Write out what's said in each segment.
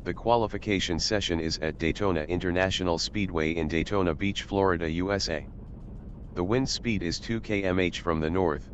The qualification session is at Daytona International Speedway in Daytona Beach, Florida, USA. The wind speed is 2 km/h from the north.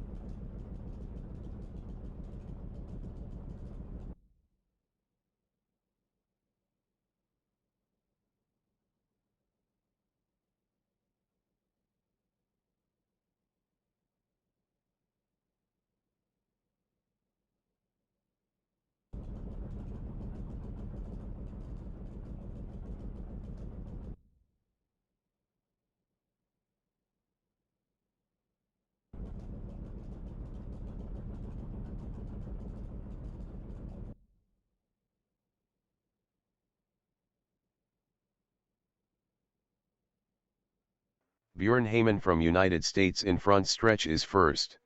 Bjorn Heyman from United States in front stretch is first.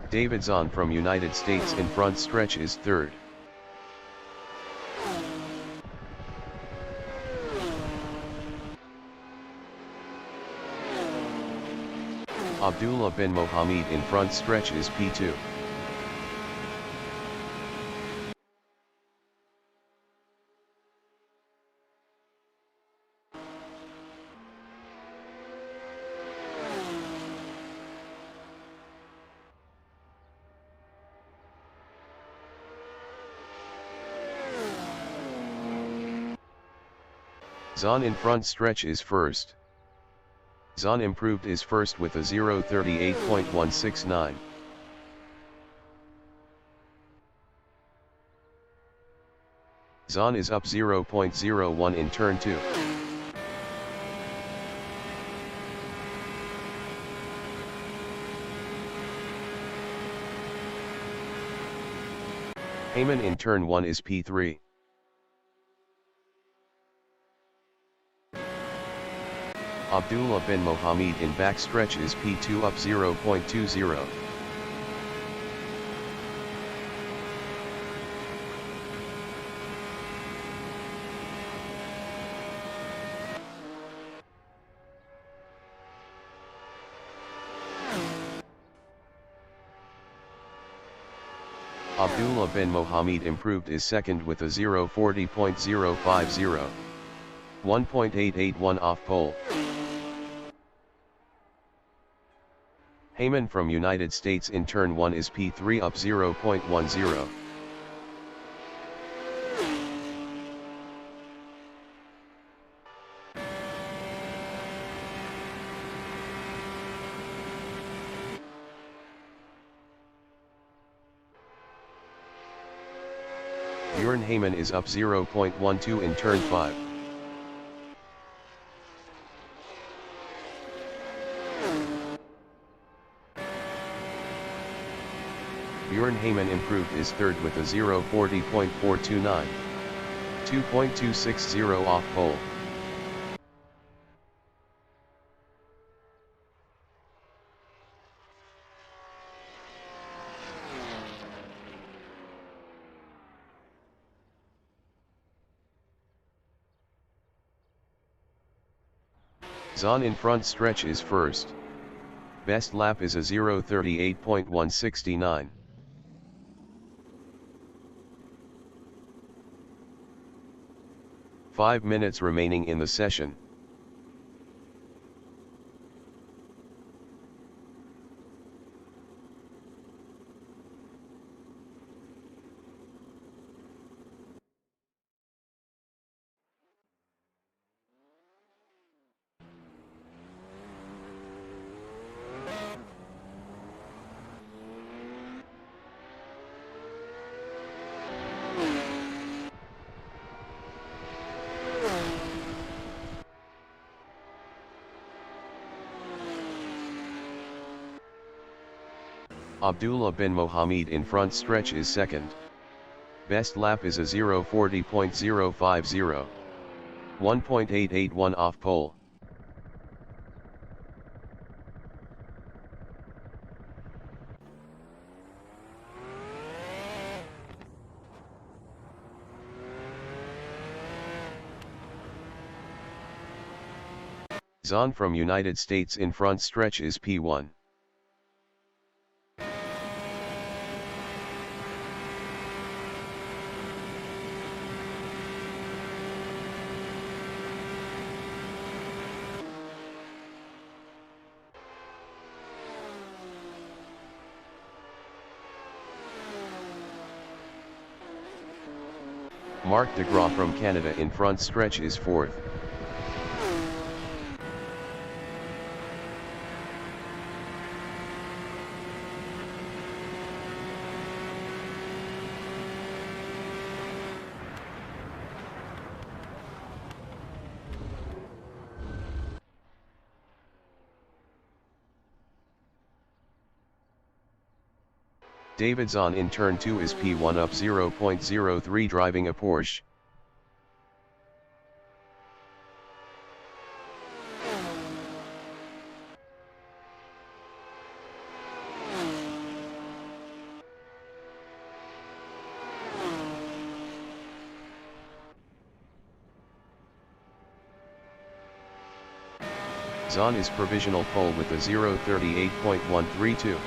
Davidson from United States in front stretch is third. Abdullah bin Mohammed in front stretch is P2. Zahn in front stretch is first. Zahn improved is first with a 0:38.169. Zahn is up 0.01 in turn 2. Heyman in turn 1 is P3. Abdullah bin Mohammed in backstretch is P2 up 0.20. Abdullah bin Mohammed improved is second with a 0:40.050. 1.881 off pole. Heyman from United States in turn 1 is P3 up 0.10. Bjorn Heyman is up 0.12 in turn 5. Bjorn Heyman improved is third with a 0:40.429. 2.260 off pole. Zahn in front stretch is first. Best lap is a 0:38.169. Five minutes remaining in the session. Abdullah bin Mohammed in front stretch is second. Best lap is a 0:40.050. 1.881 off pole. Zahn from United States in front stretch is P1. Marc DeGraw from Canada in front stretch is fourth. David Zahn in turn 2 is P1 up 0.03 driving a Porsche. Zahn is provisional pole with a 0:38.132.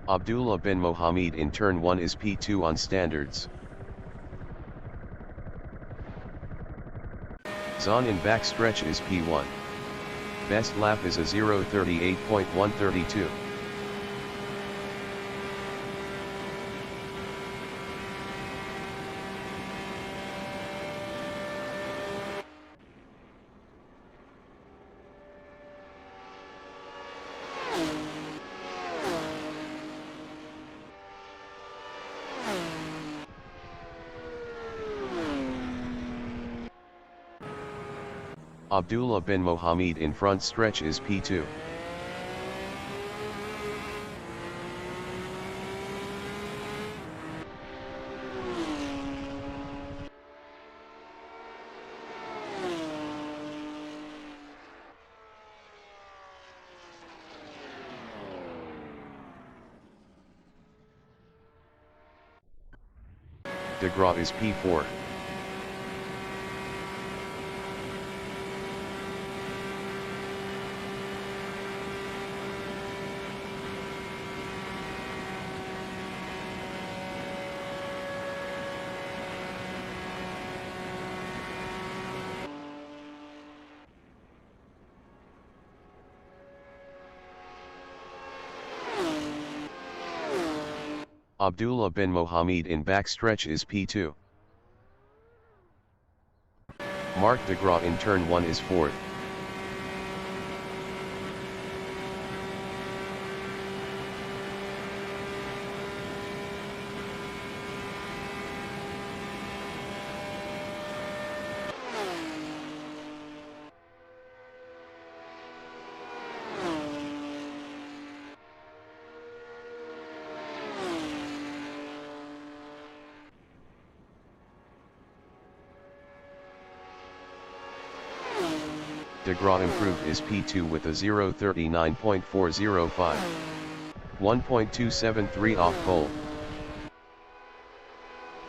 Abdullah bin Mohammed in turn 1 is P2 on standards. Zahn in backstretch is P1. Best lap is a 0:38.132. Abdullah bin Mohammed in front stretch is P2. DeGraw is P4. Abdullah bin Mohammed in backstretch is P2. Marc DeGraw in turn 1 is fourth. DeGraw improved is P2 with a 0:39.405. 1.273 off pole.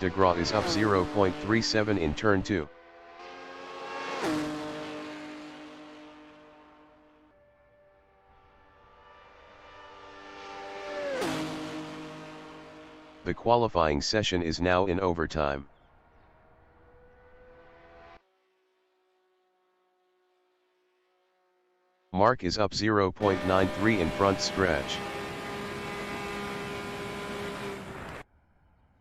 DeGraw is up 0.37 in turn 2. The qualifying session is now in overtime. Marc is up 0.93 in front stretch.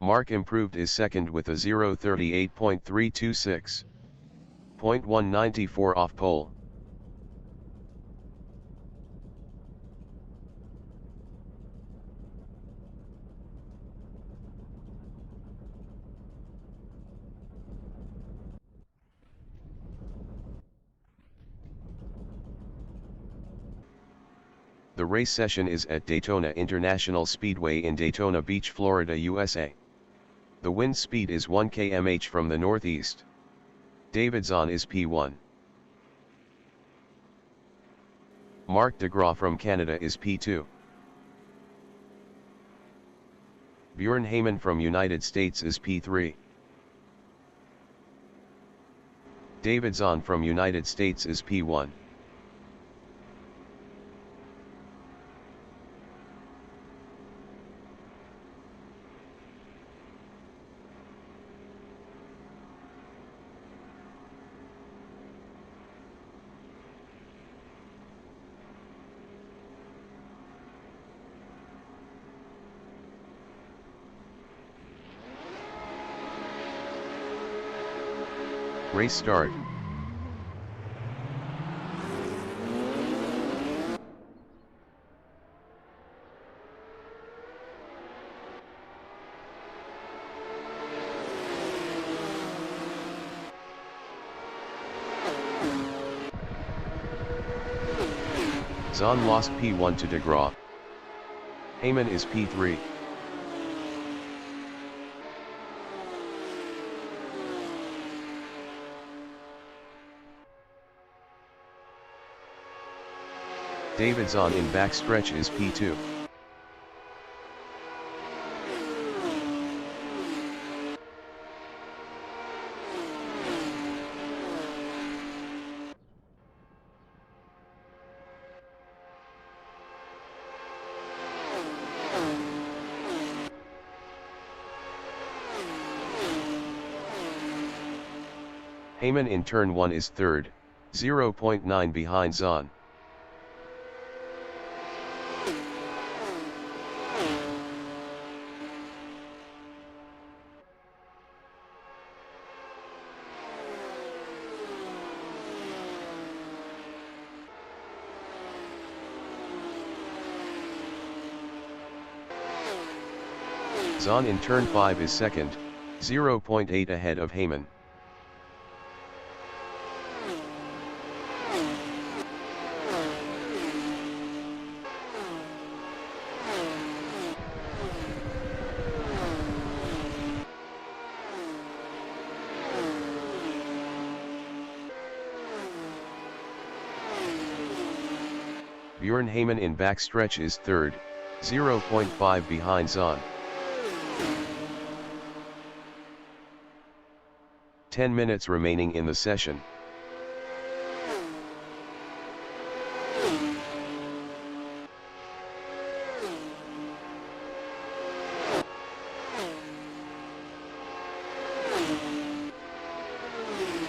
Marc improved is second with a 0:38.326. 0.194 off pole. The race session is at Daytona International Speedway in Daytona Beach, Florida, USA. The wind speed is 1 km/h from the northeast. David Zahn is P1. Marc DeGraw from Canada is P2. Bjorn Heyman from United States is P3. David Zahn from United States is P1. Race start. Zahn lost P1 to DeGraw. Heyman is P3. David Zahn in backstretch is P2. Heyman in turn 1 is third, 0.9 behind Zahn. Zahn in turn 5 is second, 0.8 ahead of Heyman. Bjorn Heyman in backstretch is third, 0.5 behind Zahn. 10 minutes remaining in the session.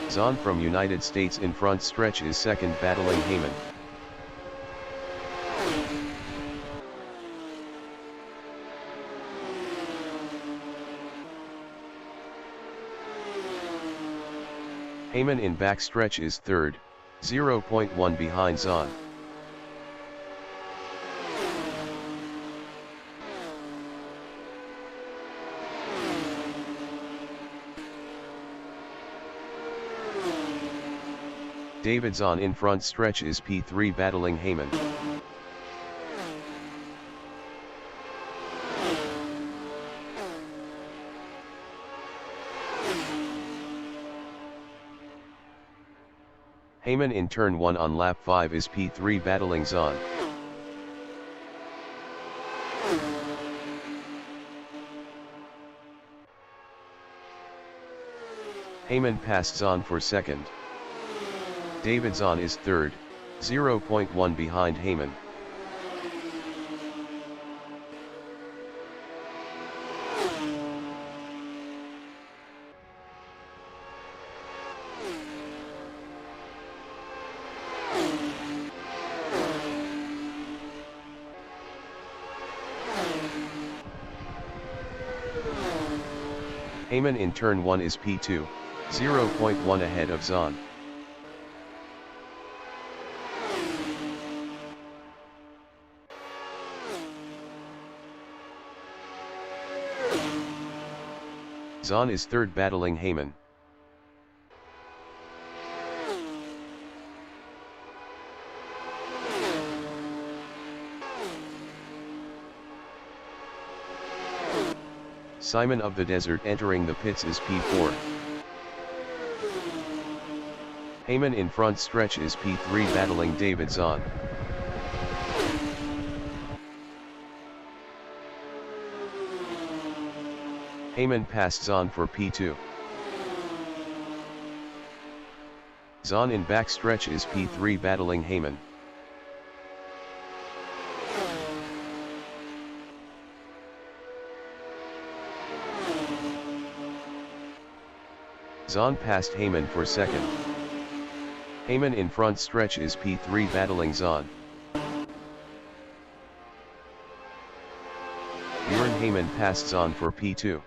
Zahn from United States in front stretch is second, battling Heyman. Heyman in backstretch is third, 0.1 behind Zahn. David Zahn in front stretch is P3, battling Heyman. Heyman in turn 1 on lap 5 is P3, battling Zahn. Heyman passed Zahn for second. David Zahn is third, 0.1 behind Heyman. Heyman in turn 1 is P2, 0.1 ahead of Zahn. Zahn is third, battling Heyman. Simon of the Desert entering the pits is P4. Heyman in front stretch is P3 battling David Zahn. Heyman passed Zahn for P2. Zahn in back stretch is P3 battling Heyman. Zahn passed Heyman for second. Heyman in front stretch is P3 battling Zahn. Bjorn Heyman passed Zahn for P2.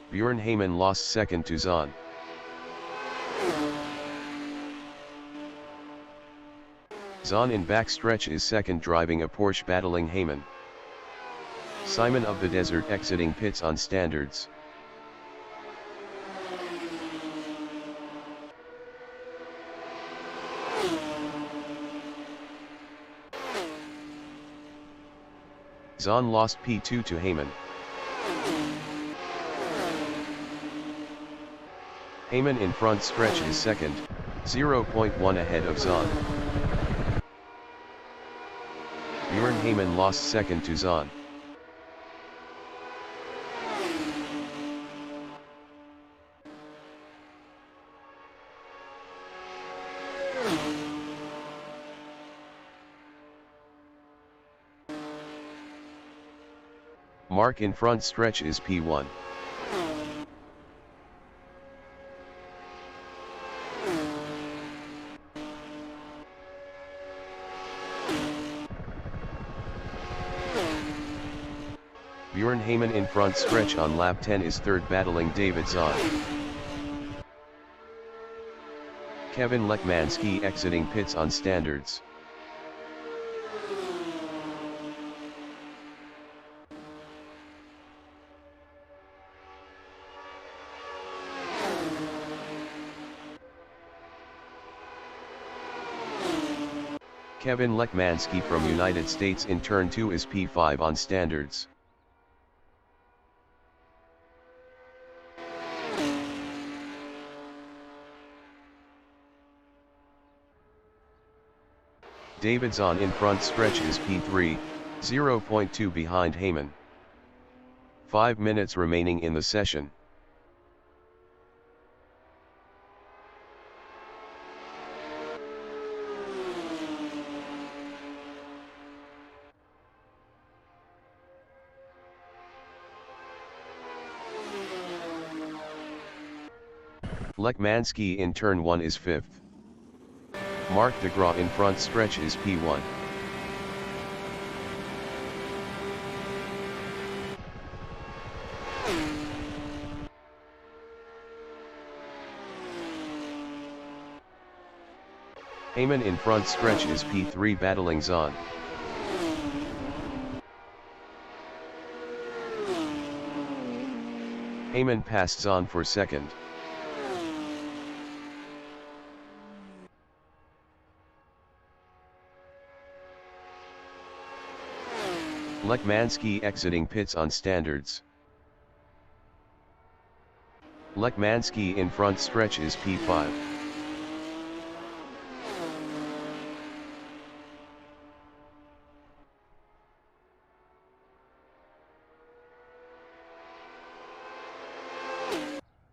Bjorn Heyman lost second to Zahn. Zahn in back stretch is second driving a Porsche battling Heyman. Simon of the Desert exiting pits on standards. Zahn lost P2 to Heyman. Heyman in front stretch is second, 0.1 ahead of Zahn. Bjorn Heyman lost second to Zahn. Mark in front stretch is P1. Bjorn Heyman in front stretch on lap 10 is third battling David Zahn. Kevin Lekmanski exiting pits on standards. Kevin Lekmanski from United States in turn 2 is P5 on standards. David Zahn in front stretch is P3, 0.2 behind Heyman. 5 minutes remaining in the session. Lekmanski in turn 1 is 5th. Mark DeGraw in front stretch is P1. Heyman in front stretch is P3 battling Zahn. Heyman passed Zahn for second. Lekmanski exiting pits on standards. Lekmanski in front stretch is P5.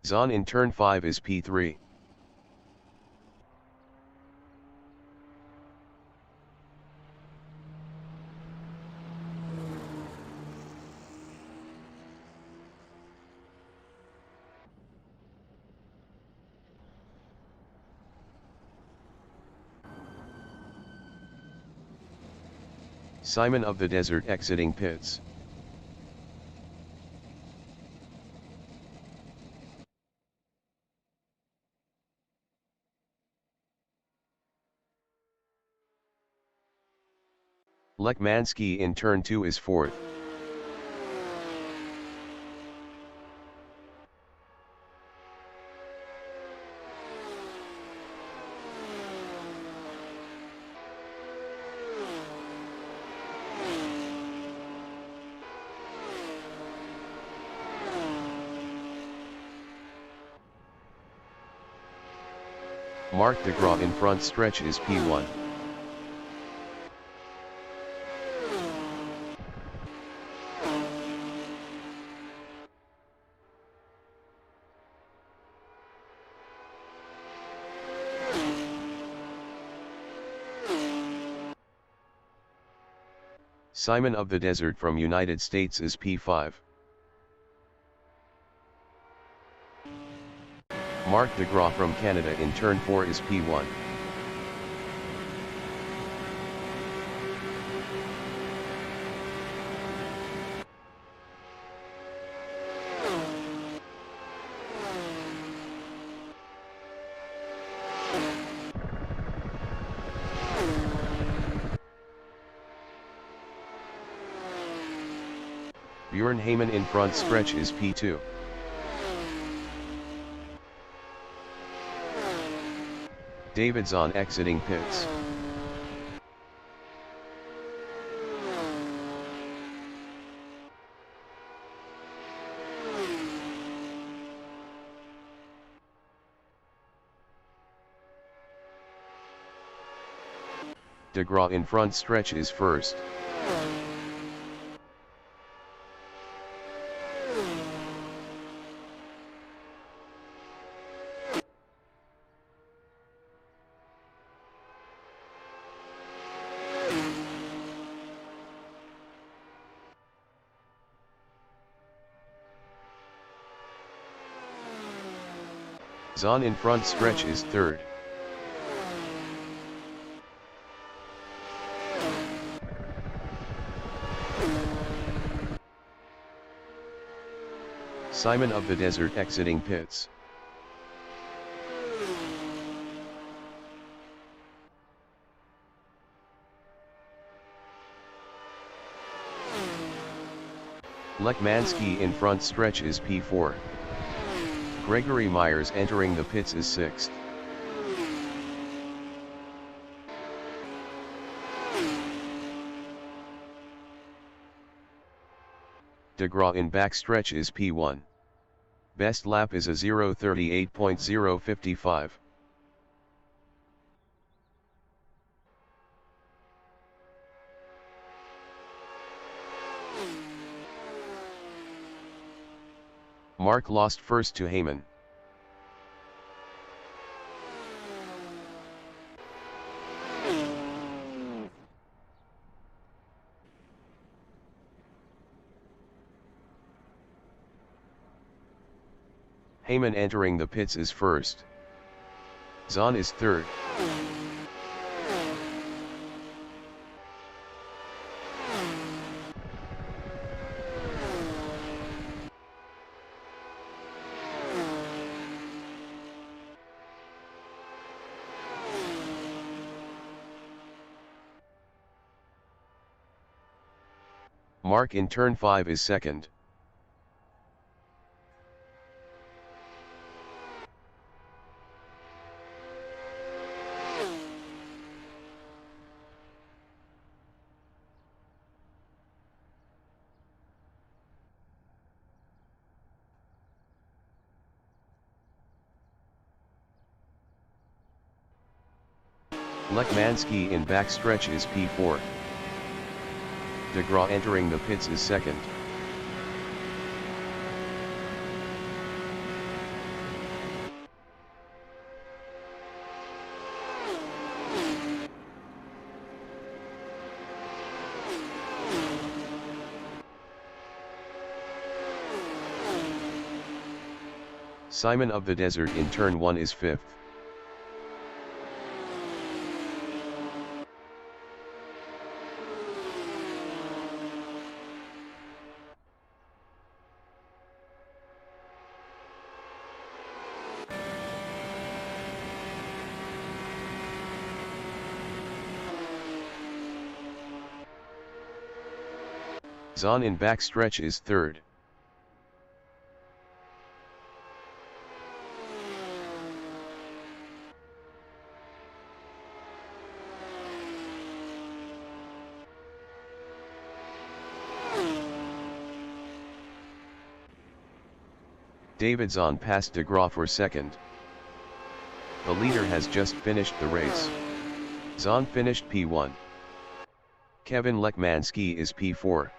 Zahn in turn 5 is P3. Simon of the Desert exiting pits. Lekmanski in turn 2 is 4th. Mark DeGraw in front stretch is P1. Simon of the Desert from United States is P5. Mark DeGraw from Canada in turn 4 is P1. Bjorn Heyman in front stretch is P2. David Zahn exiting pits. DeGraw in front stretch is first. Zahn in front stretch is third. Simon of the Desert exiting pits. Lekmansky in front stretch is P4. Gregory Myers entering the pits is 6th. DeGraw in backstretch is P1. Best lap is a 0:38.055. Mark lost first to Heyman. Heyman entering the pits is first. Zahn is third. Mark in turn 5 is second. Lekmansky in backstretch is P4. DeGraw entering the pits is second. Simon of the Desert in turn 1 is 5th. Zahn in backstretch is third. David Zahn passed DeGraw for second. The leader has just finished the race. Zahn finished P1. Kevin Lekmanski is P4.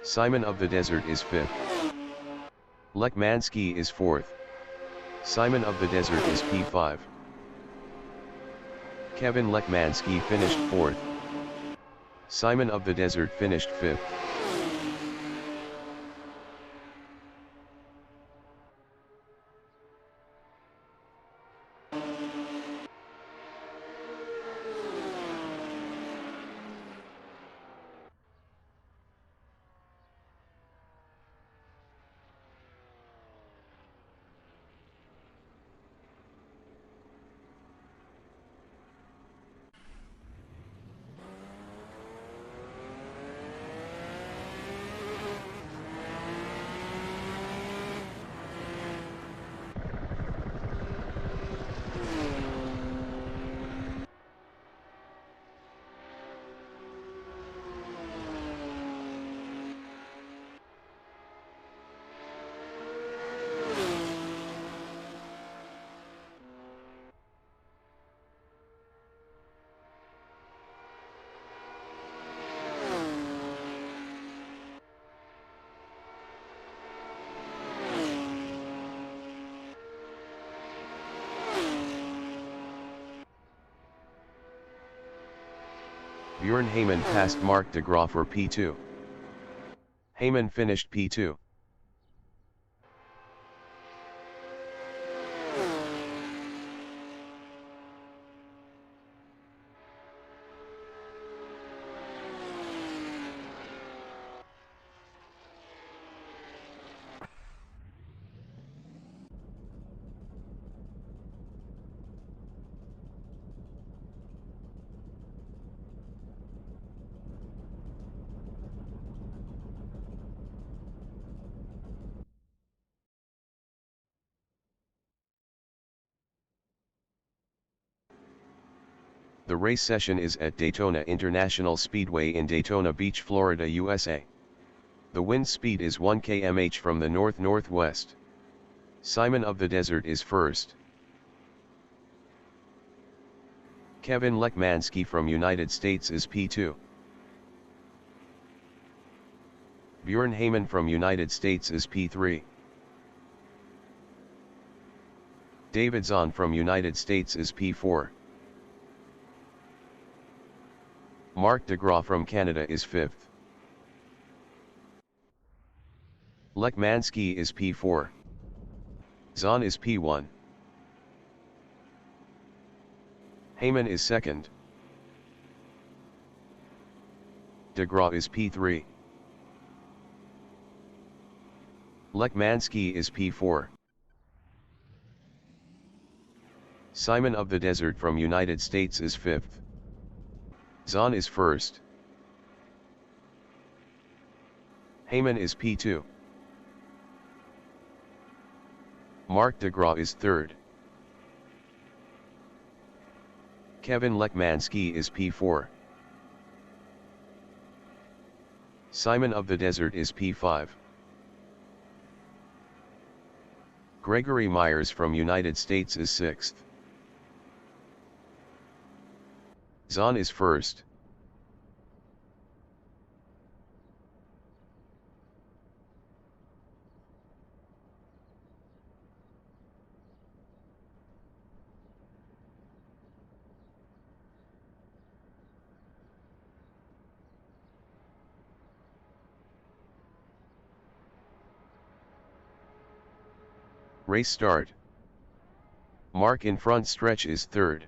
Simon of the Desert is 5th. Lekmanski is 4th. Simon of the Desert is P5. Kevin Lekmanski finished 4th. Simon of the Desert finished 5th. Björn Heyman passed Mark de Graaf for P2. Heyman finished P2. The race session is at Daytona International Speedway in Daytona Beach, Florida, USA. The wind speed is 1 km/h from the north-northwest. Simon of the Desert is first. Kevin Lekmanski from United States is P2. Björn Heyman from United States is P3. David Zahn from United States is P4. Mark de Graaf from Canada is 5th. Lekmanski is P4. Zahn is P1. Heyman is 2nd. De Graaf is P3. Lekmanski is P4. Simon of the Desert from United States is 5th. Zahn is 1st. Heyman is P2. Mark de Graaf is 3rd. Kevin Lekmanski is P4. Simon of the Desert is P5. Gregory Myers from United States is 6th. Zahn is 1st. Race start. Mark in front stretch is 3rd.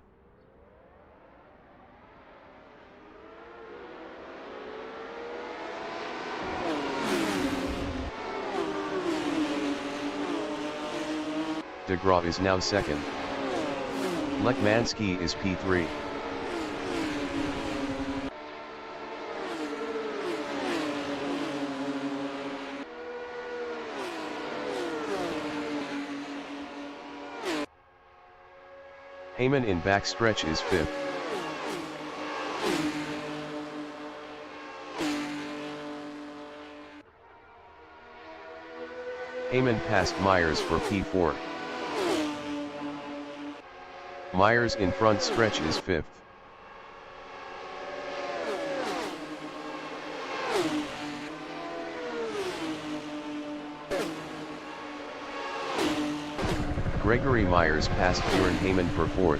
De Graaf is now 2nd. Lekmanski is P3. Heyman in backstretch is 5th. Heyman passed Myers for P4. Myers in front stretch is 5th. Gregory Myers passed Bjorn Heyman for 4th.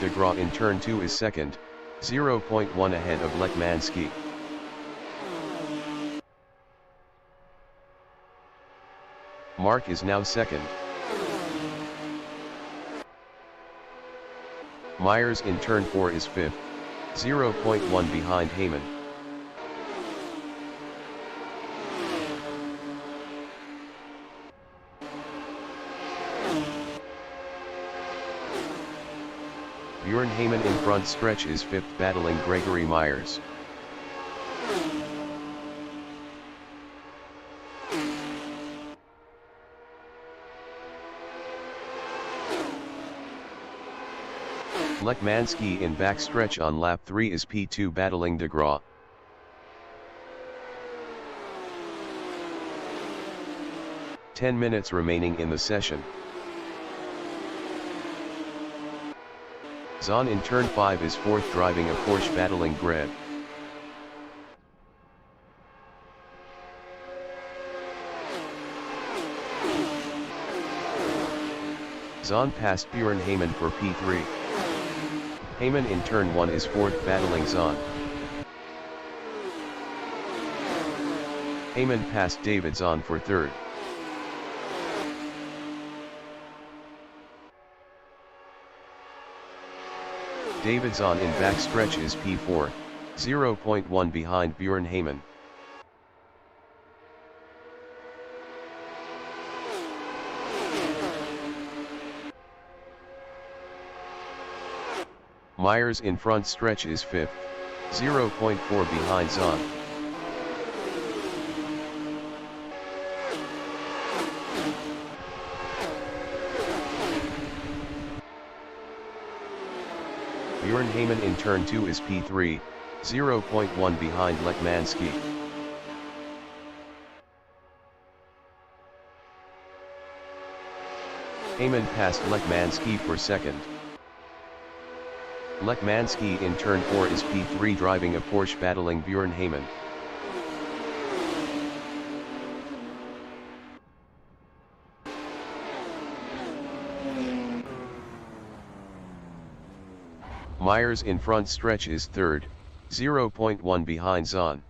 DeGraw in turn 2 is 2nd, 0.1 ahead of Lekmanski. Mark is now 2nd. Myers in turn 4 is 5th, 0.1 behind Heyman. Bjorn Heyman in front stretch is 5th, battling Gregory Myers. Lekmanski in backstretch on lap 3 is P2, battling DeGraw. Ten minutes remaining in the session. Zahn in turn 5 is 4th, driving a Porsche, battling Greb. Zahn passed Bjorn Heyman for P3. Heyman in turn 1 is 4th, battling Zahn. Heyman passed David Zahn for 3rd. David Zahn in backstretch is P4, 0.1 behind Bjorn Heyman. Myers in front stretch is 5th, 0.4 behind Zahn. Bjorn Heyman in turn 2 is P3, 0.1 behind Lekmanski. Heyman passed Lekmanski for 2nd. Lekmanski in turn 4 is P3, driving a Porsche, battling Bjorn Heyman. Myers in front stretch is 3rd, 0.1 behind Zahn.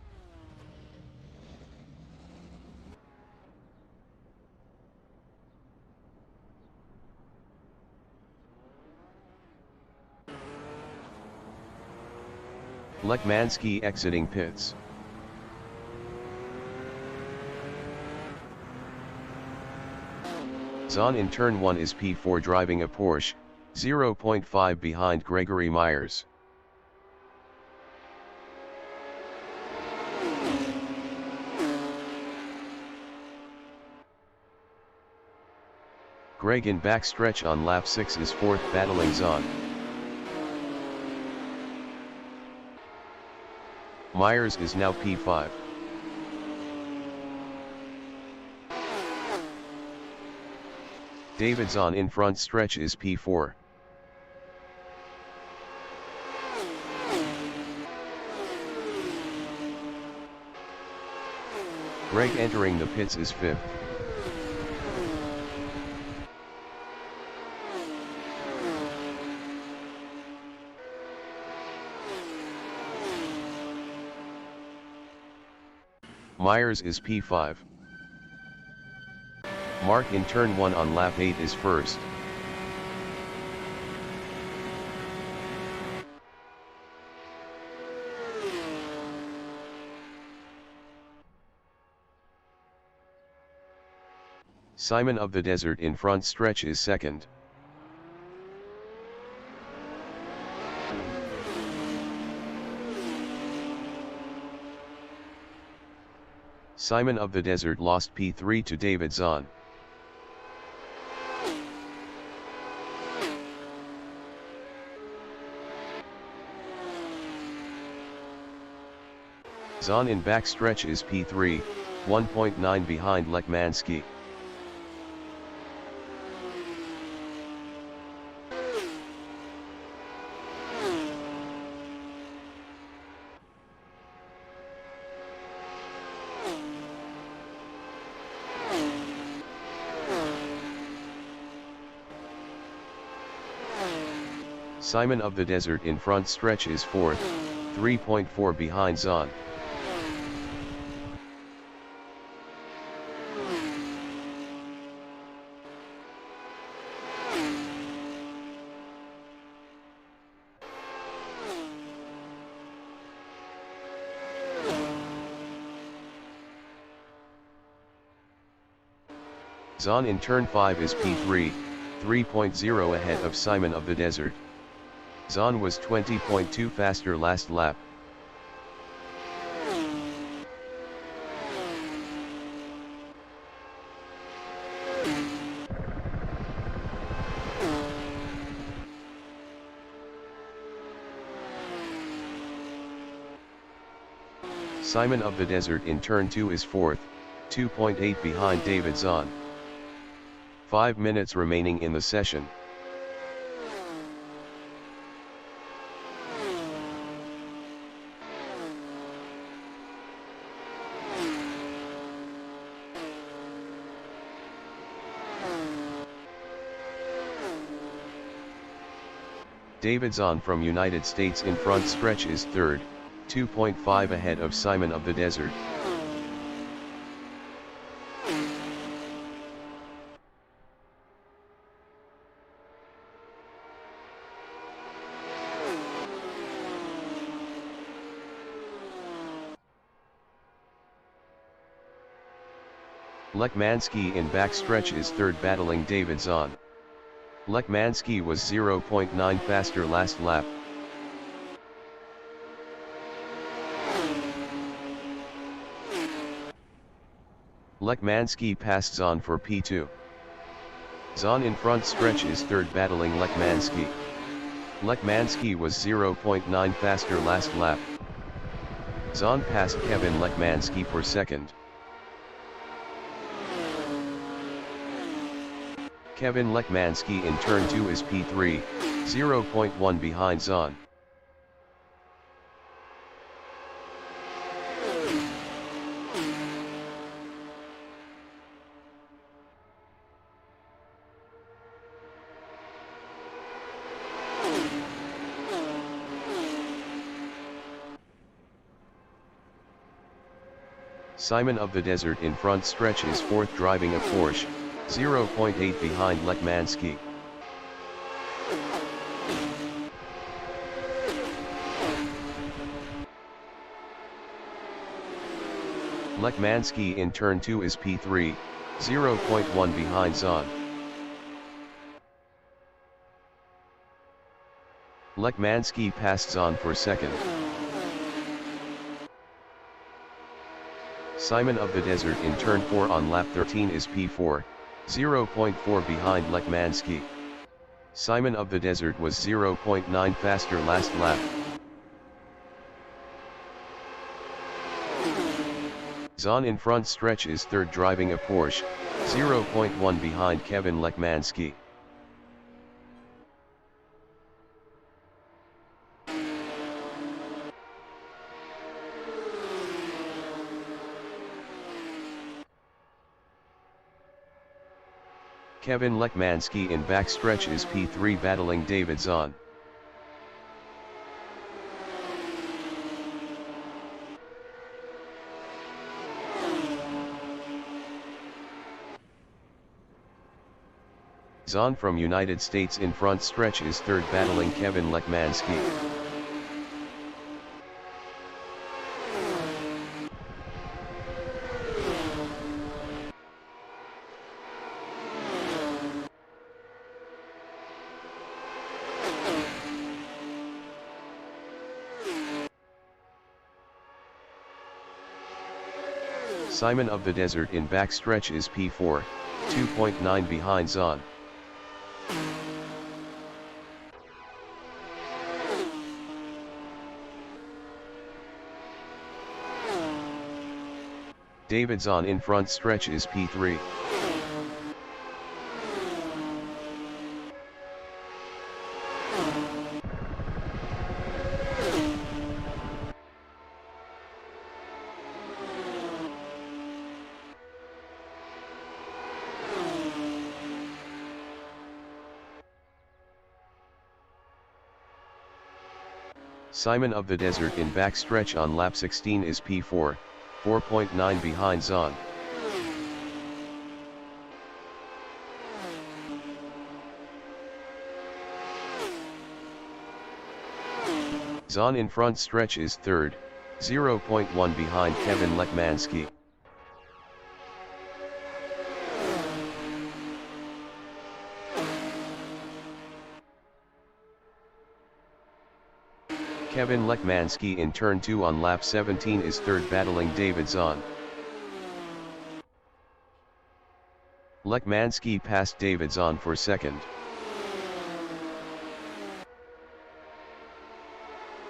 Lekmanski exiting pits. Zahn in turn 1 is P4, driving a Porsche, 0.5 behind Gregory Myers. Greg in backstretch on lap 6 is 4th, battling Zahn. Myers is now P5. David Zahn in front stretch is P4. Greg entering the pits is 5th. Myers is P5. Mark in turn 1 on lap 8 is 1st. Simon of the Desert in front stretch is 2nd. Simon of the Desert lost P3 to David Zahn. Zahn in backstretch is P3, 1.9 behind Lekmansky. Simon of the Desert in front stretch is 4th, 3.4 behind Zahn. Zahn in turn 5 is P3, 3.0 ahead of Simon of the Desert. Zahn was 20.2 faster last lap. Simon of the Desert in turn 2 is 4th, 2.8 behind David Zahn. 5 minutes remaining in the session. David Zahn from United States in front stretch is 3rd, 2.5 ahead of Simon of the Desert. Lekmansky in backstretch is 3rd battling David Zahn. Lekmansky was 0.9 faster last lap. Lekmansky passed Zahn for P2. Zahn in front stretch is 3rd battling Lekmansky. Lekmansky was 0.9 faster last lap. Zahn passed Kevin Lekmansky for 2nd. Kevin Lekmansky in turn 2 is P3, 0.1 behind Zahn. Simon of the Desert in front stretch is 4th driving a Porsche, 0.8 behind Lekmansky. Lekmansky in turn 2 is P3, 0.1 behind Zahn. Lekmansky passed Zahn for 2nd. Simon of the Desert in turn 4 on lap 13 is P4, 0.4 behind Lekmansky. Simon of the Desert was 0.9 faster last lap. Zahn in front stretch is 3rd driving a Porsche, 0.1 behind Kevin Lekmansky. Kevin Lekmansky in backstretch is P3 battling David Zahn. Zahn from United States in front stretch is 3rd battling Kevin Lekmansky. Simon of the Desert in backstretch is P4, 2.9 behind Zahn. Davidson in front stretch is P3. Simon of the Desert in back stretch on lap 16 is P4, 4.9 behind Zahn. Zahn in front stretch is third, 0.1 behind Kevin Lekmanski. Kevin Lekmanski in turn 2 on lap 17 is third, battling David Zahn. Lekmanski passed David Zahn for second.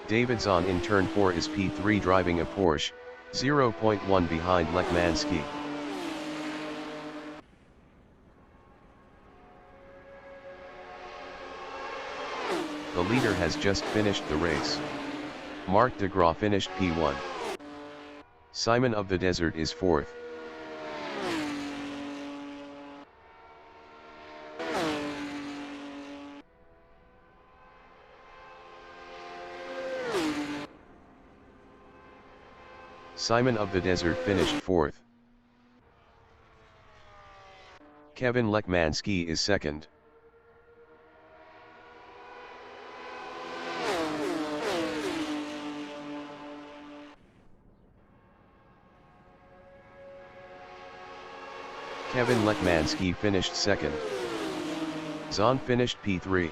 David Zahn in turn 4 is P3 driving a Porsche, 0.1 behind Lekmanski. The leader has just finished the race. Marc de Graaf finished P1. Simon of the Desert is fourth. Simon of the Desert finished fourth. Kevin Lekmanski is second. Kevin Lekmanski finished second. Zahn finished P3.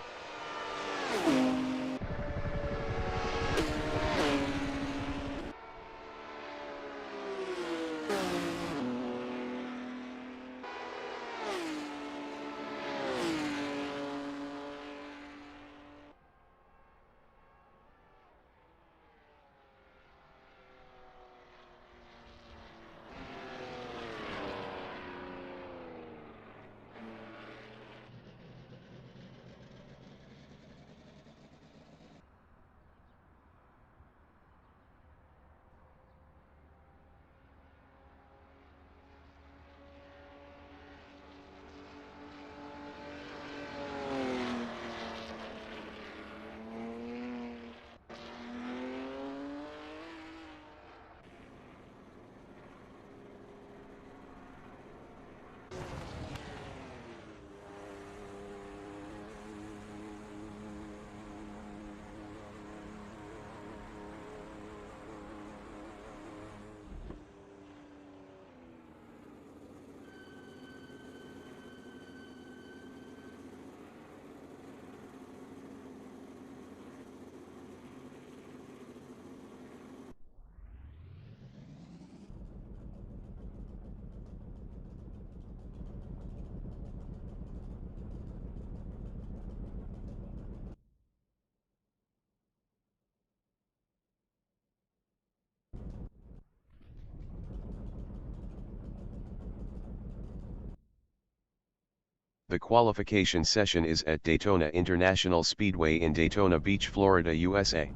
The qualification session is at Daytona International Speedway in Daytona Beach, Florida, USA.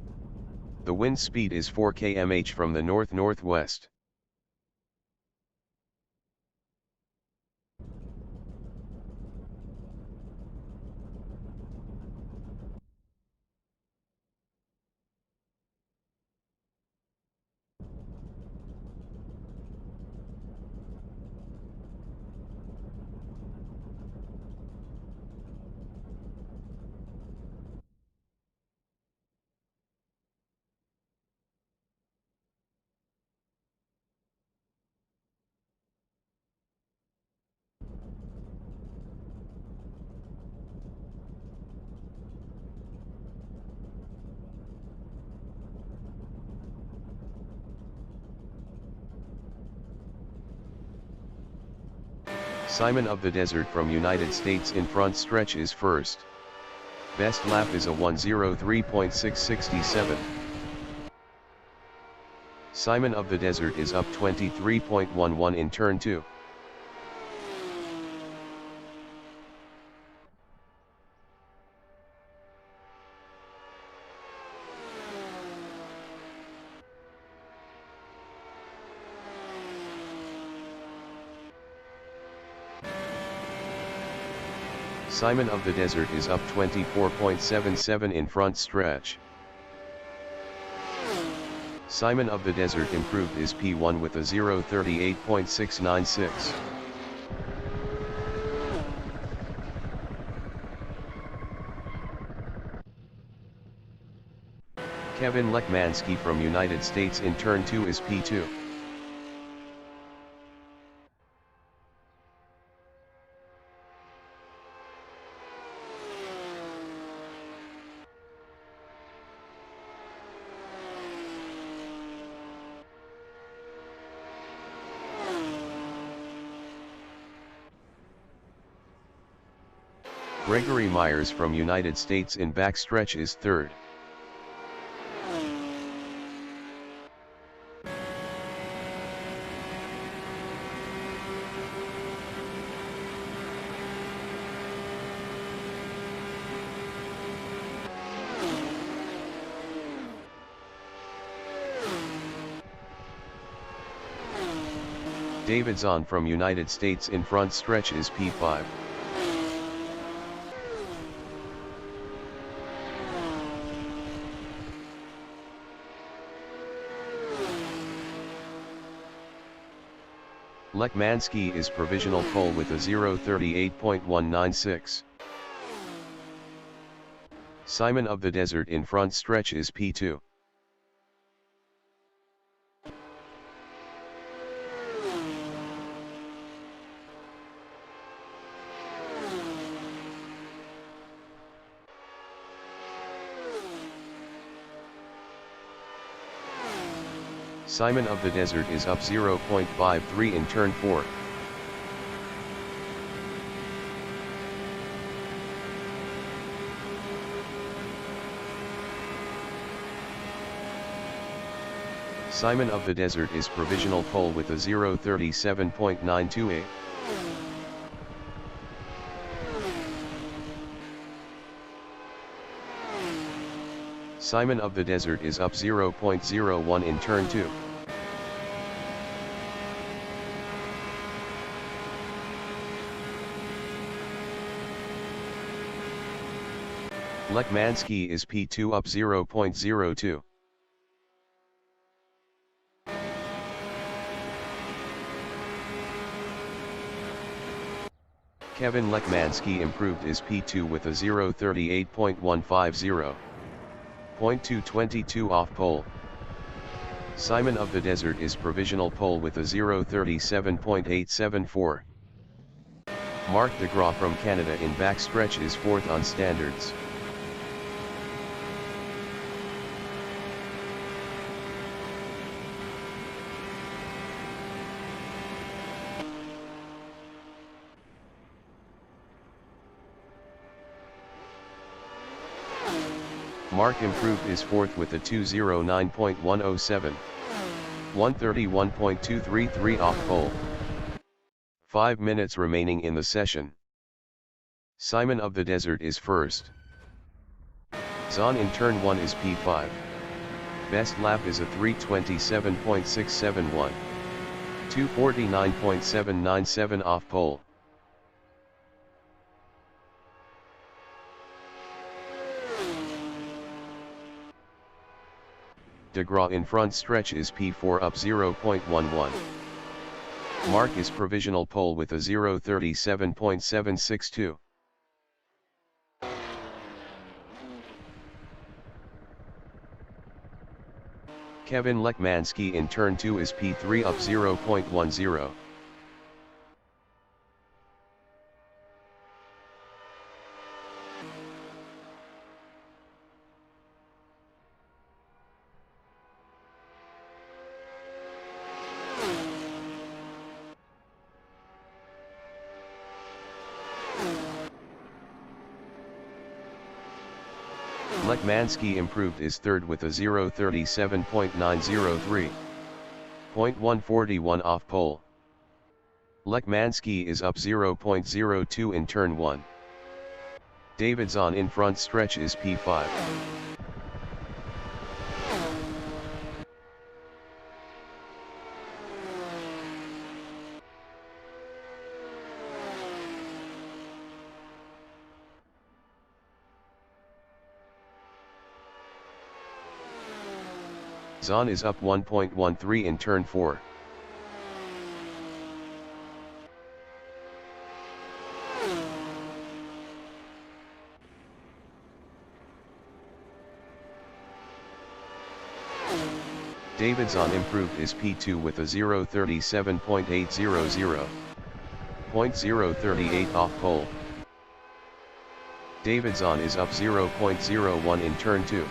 The wind speed is 4 km/h from the north-northwest. Simon of the Desert from United States in front stretch is first. Best lap is a 1:03.667. Simon of the Desert is up 23.11 in turn 2. Simon of the Desert is up 24.77 in front stretch. Simon of the Desert improved is P1 with a 0:38.696. Kevin Lekmansky from United States in turn 2 is P2. Gregory Myers from United States in backstretch is third. David Zahn from United States in front stretch is P5. Lekmansky is provisional pole with a 0:38.196. Simon of the Desert in front stretch is P2. Simon of the Desert is up 0.53 in turn 4. Simon of the Desert is provisional pole with a 0:37.928. Simon of the Desert is up 0.01 in turn 2. Lekmansky is P2 up 0.02. Kevin Lekmansky improved is P2 with a 0:38.150. 0.222 off pole. Simon of the Desert is provisional pole with a 0:37.874. Mark DeGraw from Canada in backstretch is fourth on standards. Mark improved is fourth with a 2:09.107. 1:31.233 off pole. 5 minutes remaining in the session. Simon of the Desert is first. Zahn in turn 1 is P5. Best lap is a 3:27.671. 2:49.797 off pole. DeGraw in front stretch is P4 up 0.11. Mark is provisional pole with a 0:37.762. Kevin Lekmansky in turn 2 is P3 up 0.10. Lekmansky improved is third with a 0:37.903. .141 off pole. Lekmanski is up 0.02 in turn 1. Davidson in front stretch is P5. Zahn is up 1.13 in turn 4. Davidson improved is P2 with a 0:37.800. .038 off pole. Davidson is up 0.01 in turn 2.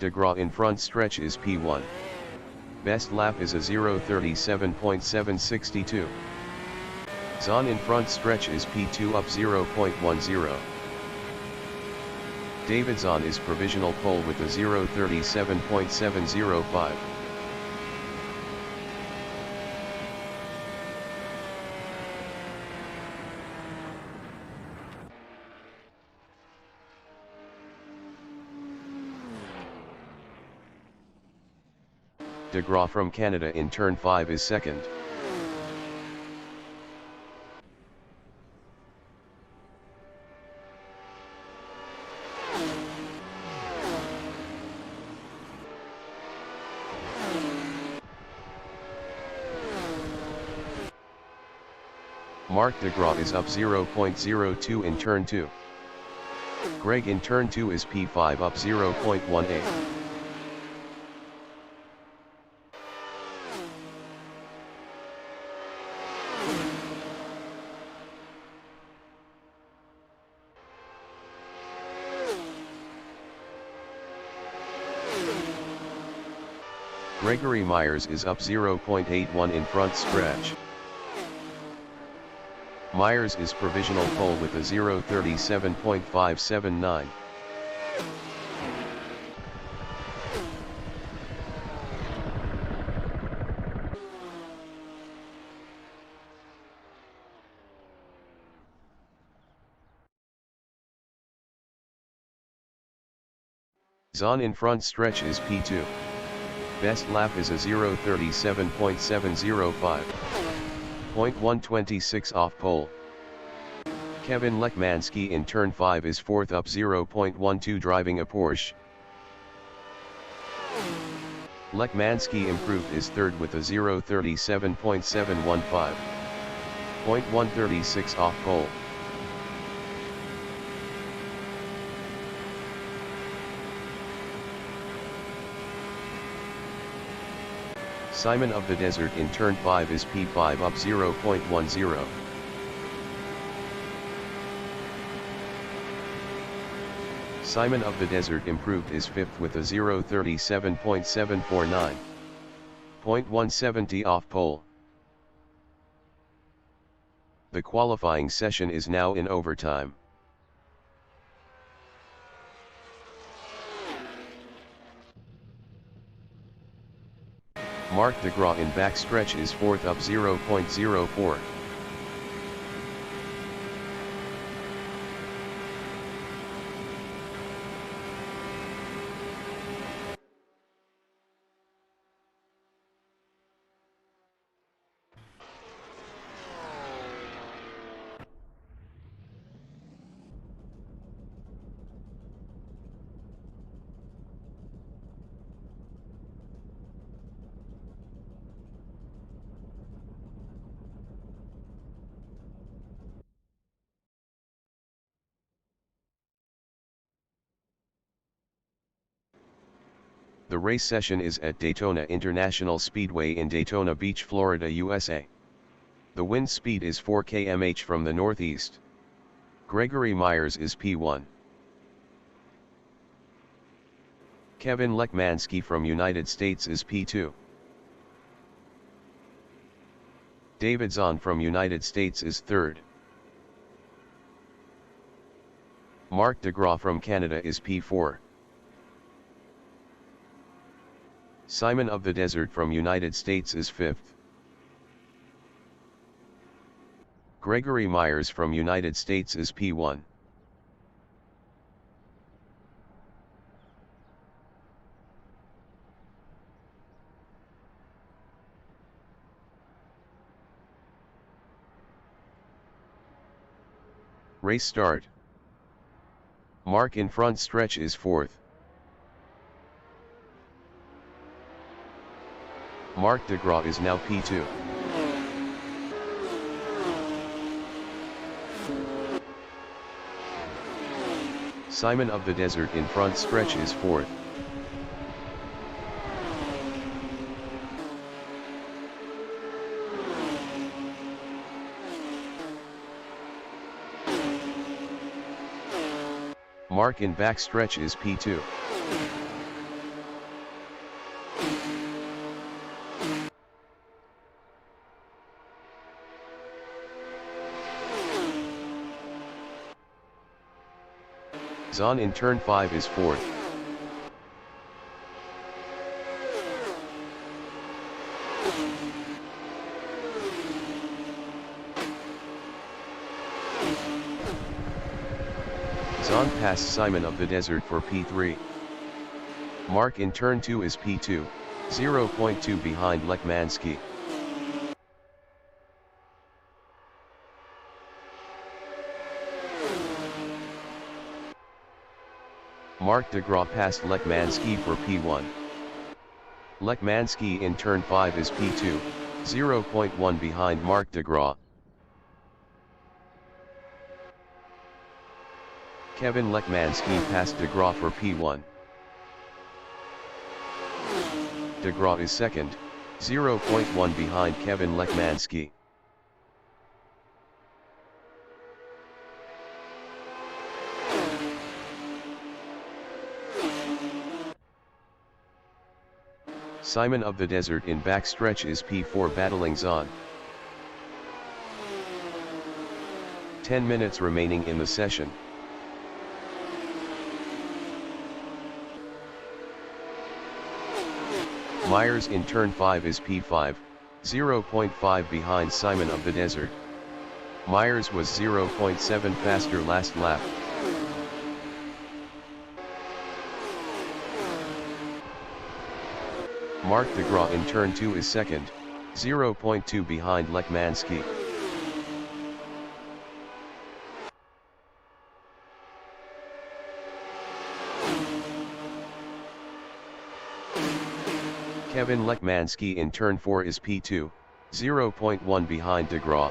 DeGraw in front stretch is P1. Best lap is a 0:37.762. Zahn in front stretch is P2 up 0.10. Davidson is provisional pole with a 0:37.705. DeGraw from Canada in turn 5 is second. Mark DeGraw is up 0.02 in turn 2. Greg in turn 2 is P5 up 0.18. Gregory Myers is up 0.81 in front stretch. Myers is provisional pole with a 0:37.579. Zahn in front stretch is P2. Best lap is a 0:37.705. .126 off pole. Kevin Lekmanski in turn 5 is fourth up 0.12 driving a Porsche. Lekmanski improved is third with a 0:37.715. .136 off pole. Simon of the Desert in turn 5 is P5 up 0.10. Simon of the Desert improved is fifth with a 0:37.749. .170 off pole. The qualifying session is now in overtime. Mark DeGraw in backstretch is fourth up 0.04. The race session is at Daytona International Speedway in Daytona Beach, Florida, USA. The wind speed is 4 km/h from the northeast. Gregory Myers is P1. Kevin Lekmanski from United States is P2. David Zahn from United States is third. Marc DeGraw from Canada is P4. Simon of the Desert from United States is fifth. Gregory Myers from United States is P1. Race start. Mark in front stretch is fourth. Marc DeGraw is now P2. Simon of the Desert in front stretch is fourth. Mark in back stretch is P2. Zahn in turn 5 is fourth. Zahn passed Simon of the Desert for P3. Mark in turn 2 is P2, 0.2 behind Lekmansky. Marc DeGraw passed Lekmansky for P1. Lekmansky in turn 5 is P2, 0.1 behind Marc DeGraw. Kevin Lekmansky passed DeGraw for P1. DeGraw is second, 0.1 behind Kevin Lekmansky. Simon of the Desert in backstretch is P4 battling Zahn. 10 minutes remaining in the session. Myers in turn 5 is P5, 0.5 behind Simon of the Desert. Myers was 0.7 faster last lap. Marc DeGraw in turn 2 is second, 0.2 behind Lekmansky. Kevin Lekmansky in turn 4 is P2, 0.1 behind DeGraw.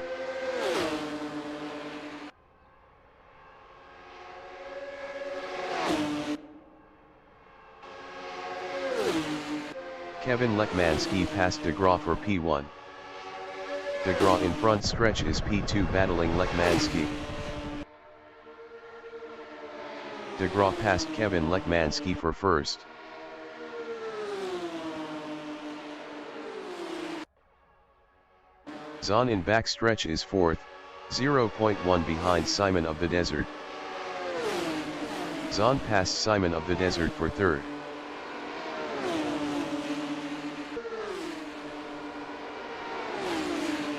Kevin Lekmansky passed DeGraw for P1. DeGraw in front stretch is P2 battling Lekmansky. DeGraw passed Kevin Lekmansky for first. Zahn in backstretch is fourth, 0.1 behind Simon of the Desert. Zahn passed Simon of the Desert for third.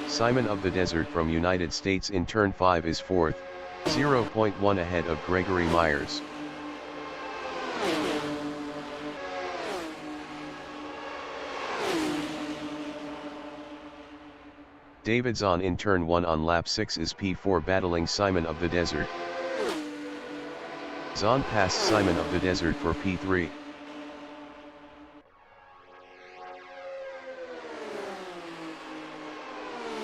Simon of the Desert from United States in turn 5 is fourth, 0.1 ahead of Gregory Myers. David Zahn in turn 1 on lap 6 is P4 battling Simon of the Desert. Zahn passed Simon of the Desert for P3.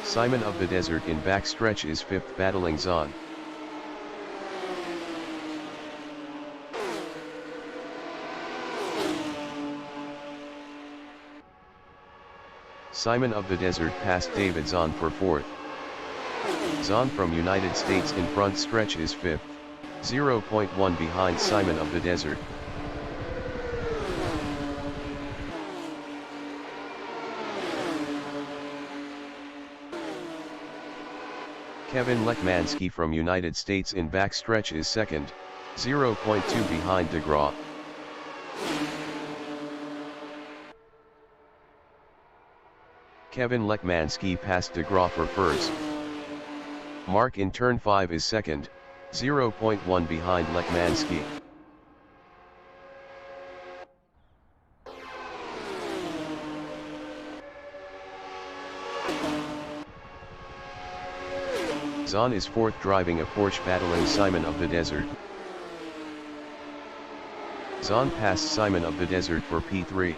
Simon of the Desert in backstretch is 5th battling Zahn. Simon of the Desert passed David Zahn for 4th. Zahn from United States in front stretch is 5th, 0.1 behind Simon of the Desert. Kevin Lekmanski from United States in backstretch is second, 0.2 behind DeGraw. Kevin Lekmanski passed DeGraw for first. Mark in turn 5 is second, 0.1 behind Lekmanski. Zahn is fourth driving a Porsche battling Simon of the Desert. Zahn passed Simon of the Desert for P3.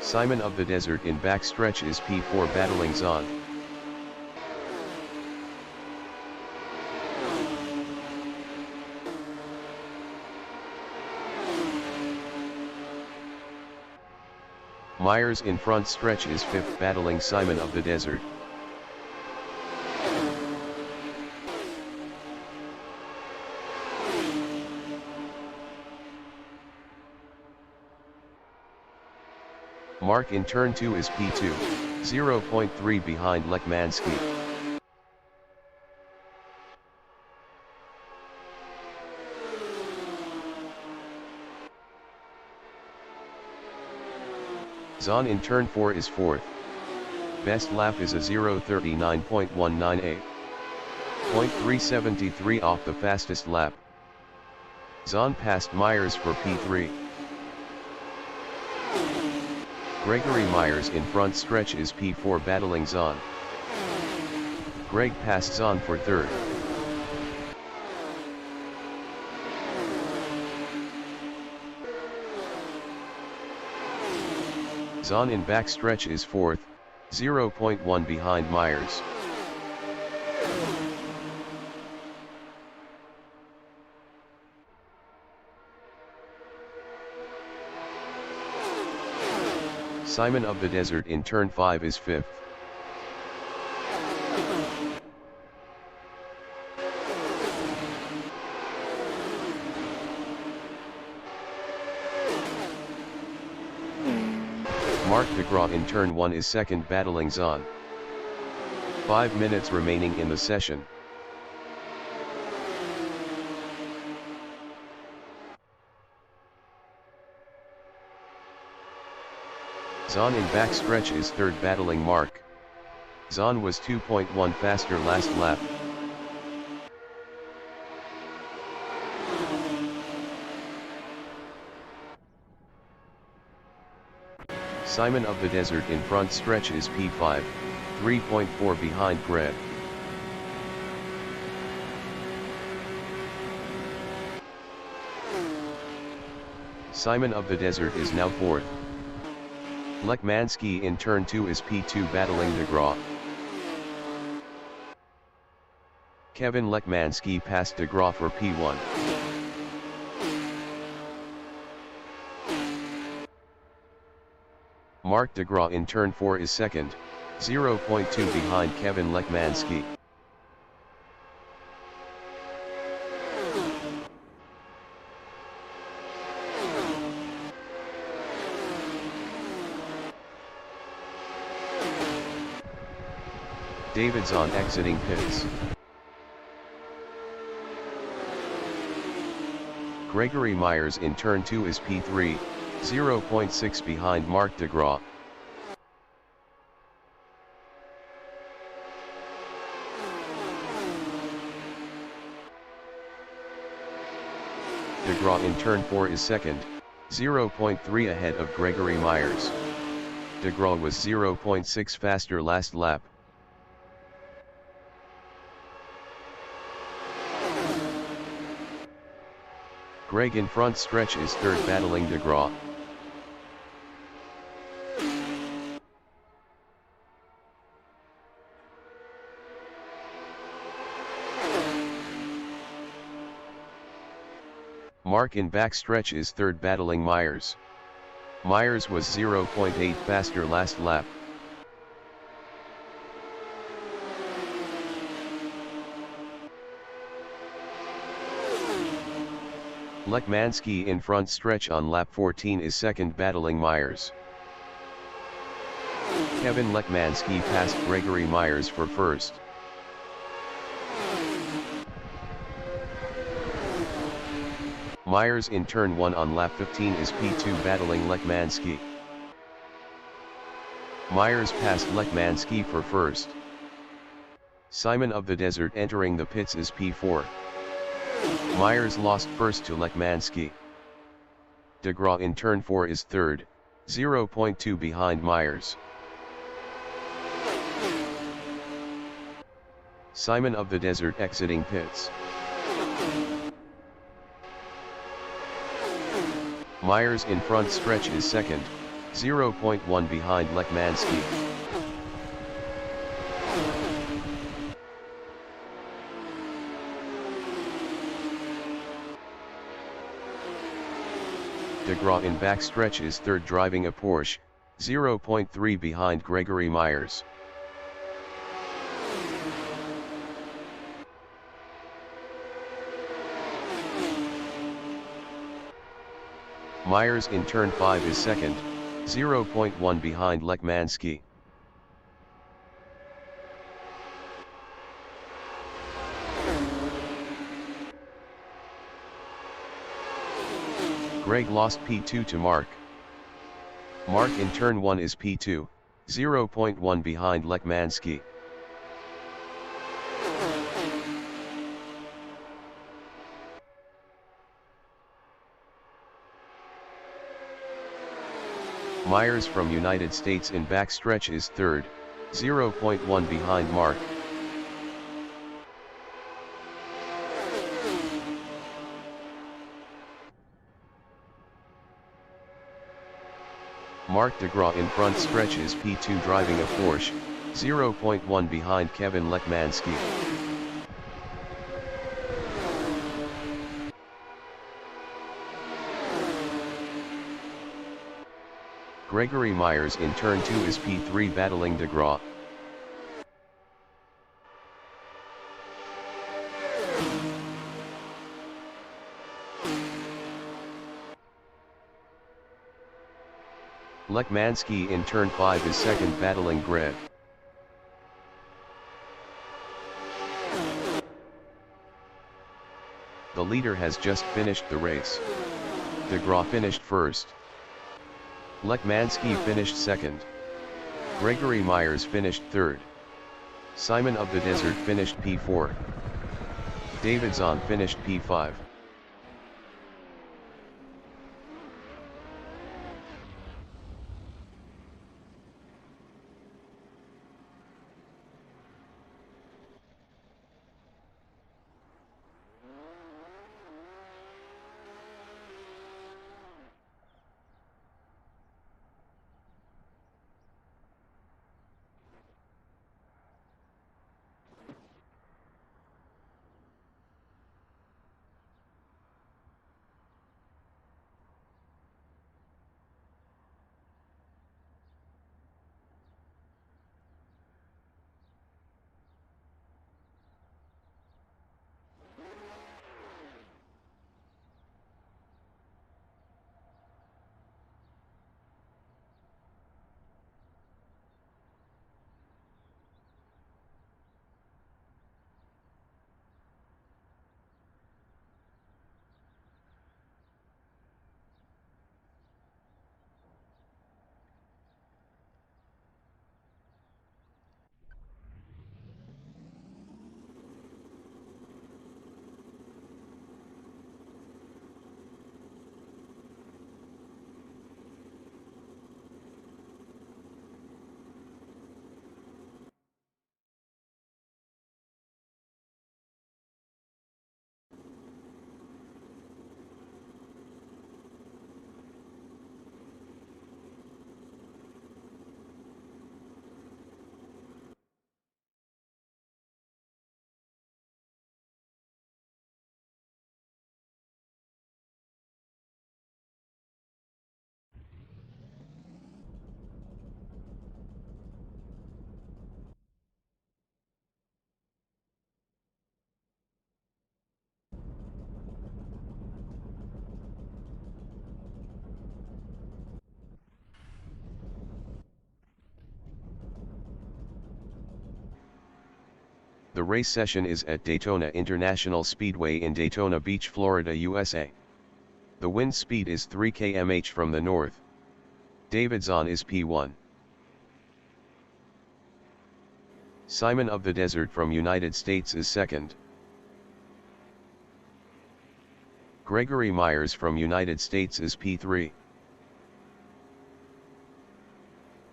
Simon of the Desert in backstretch is P4 battling Zahn. Myers in front stretch is fifth battling Simon of the Desert. Mark in turn 2 is P2, 0.3 behind Lekmanski. Zahn in turn 4 is fourth. Best lap is a 0:39.198. 0.373 off the fastest lap. Zahn passed Myers for P3. Gregory Myers in front stretch is P4 battling Zahn. Greg passed Zahn for third. Zahn in backstretch is fourth, 0.1 behind Myers. Simon of the Desert in turn 5 is fifth. Mark DeGraw in turn 1 is second battling Zahn. 5 minutes remaining in the session. Zahn in backstretch is third battling Mark. Zahn was 2.1 faster last lap. Simon of the Desert in front stretch is P5, 3.4 behind Greg. Simon of the Desert is now fourth. Lekmanski in turn 2 is P2 battling DeGraw. Kevin Lekmanski passed DeGraw for P1. Mark DeGraw in turn 4 is second, 0.2 behind Kevin Lekmanski. David Zahn exiting pits. Gregory Myers in turn 2 is P3, 0.6 behind Mark DeGraw. DeGraw in turn 4 is second, 0.3 ahead of Gregory Myers. DeGraw was 0.6 faster last lap. Greg in front stretch is third battling DeGraw. Mark in backstretch is third battling Myers. Myers was 0.8 faster last lap. Lekmanski in front stretch on lap 14 is second battling Myers. Kevin Lekmanski passed Gregory Myers for first. Myers in turn 1 on lap 15 is P2 battling Lekmanski. Myers passed Lekmanski for first. Simon of the Desert entering the pits is P4. Myers lost first to Lekmanski. DeGraw in turn 4 is third, 0.2 behind Myers. Simon of the Desert exiting pits. Myers in front stretch is second, 0.1 behind Lekmanski. DeGraw in backstretch is third driving a Porsche, 0.3 behind Gregory Myers. Myers in turn 5 is second, 0.1 behind Lekmanski. Greg lost P2 to Mark. Mark in turn 1 is P2, 0.1 behind Lekmanski. Myers from United States in backstretch is third, 0.1 behind Mark. Mark DeGraw in front stretch is P2 driving a Porsche, 0.1 behind Kevin Lekmanski. Gregory Myers in turn 2 is P3 battling DeGraw. Lekmanski in turn 5 is second battling Greg. The leader has just finished the race. DeGraw finished first. Lekmanski finished second. Gregory Myers finished third. Simon of the Desert finished P4. Davidson finished P5. The race session is at Daytona International Speedway in Daytona Beach, Florida, USA. The wind speed is 3 km/h from the north. David Zahn is P1. Simon of the Desert from United States is second. Gregory Myers from United States is P3.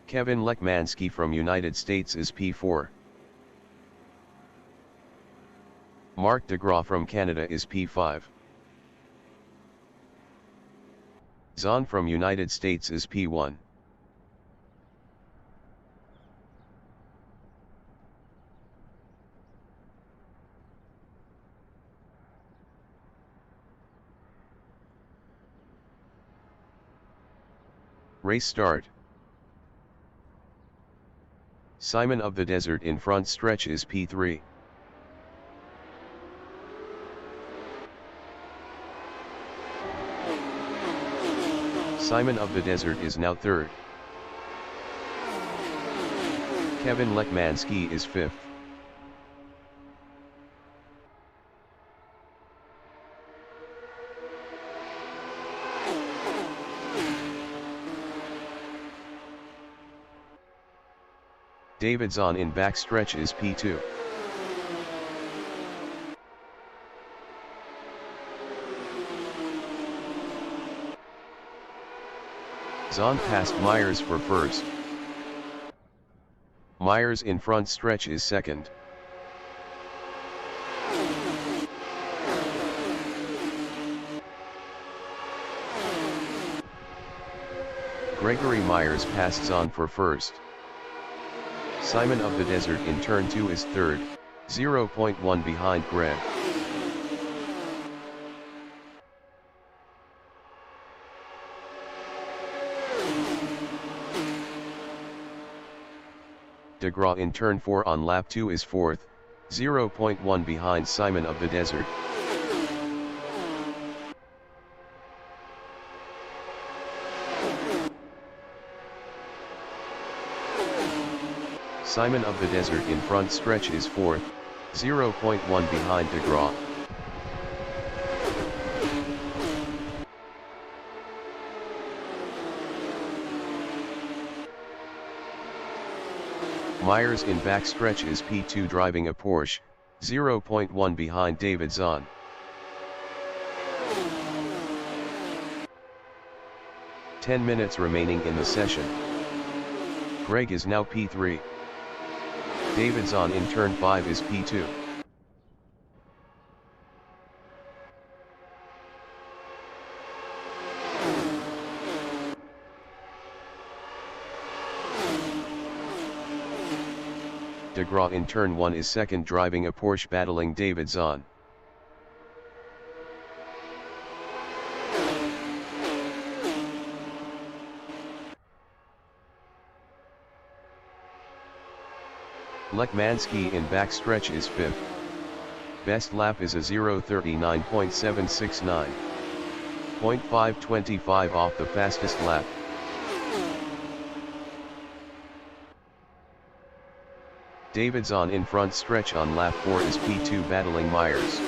Kevin Lekmansky from United States is P4. Mark DeGraw from Canada is P5. Zahn from United States is P1. Race start. Simon of the Desert in front stretch is P3. Simon of the Desert is now third. Kevin Lekmansky is fifth. David Zahn in backstretch is P2. Zahn passed Myers for first. Myers in front stretch is second. Gregory Myers passed Zahn for first. Simon of the Desert in turn 2 is third, 0.1 behind Greg. DeGraw in turn 4 on lap 2 is fourth, 0.1 behind Simon of the Desert. Simon of the Desert in front stretch is fourth, 0.1 behind DeGraw. Myers in backstretch is P2 driving a Porsche, 0.1 behind David Zahn. "10 minutes remaining in the session. Greg is now P3. David Zahn in turn 5 is P2. DeGraw in turn 1 is second driving a Porsche battling David Zahn. Lekmansky in backstretch is fifth. Best lap is a 0:39.769. 0.525 off the fastest lap. David Zahn in front stretch on lap 4 is P2 battling Myers.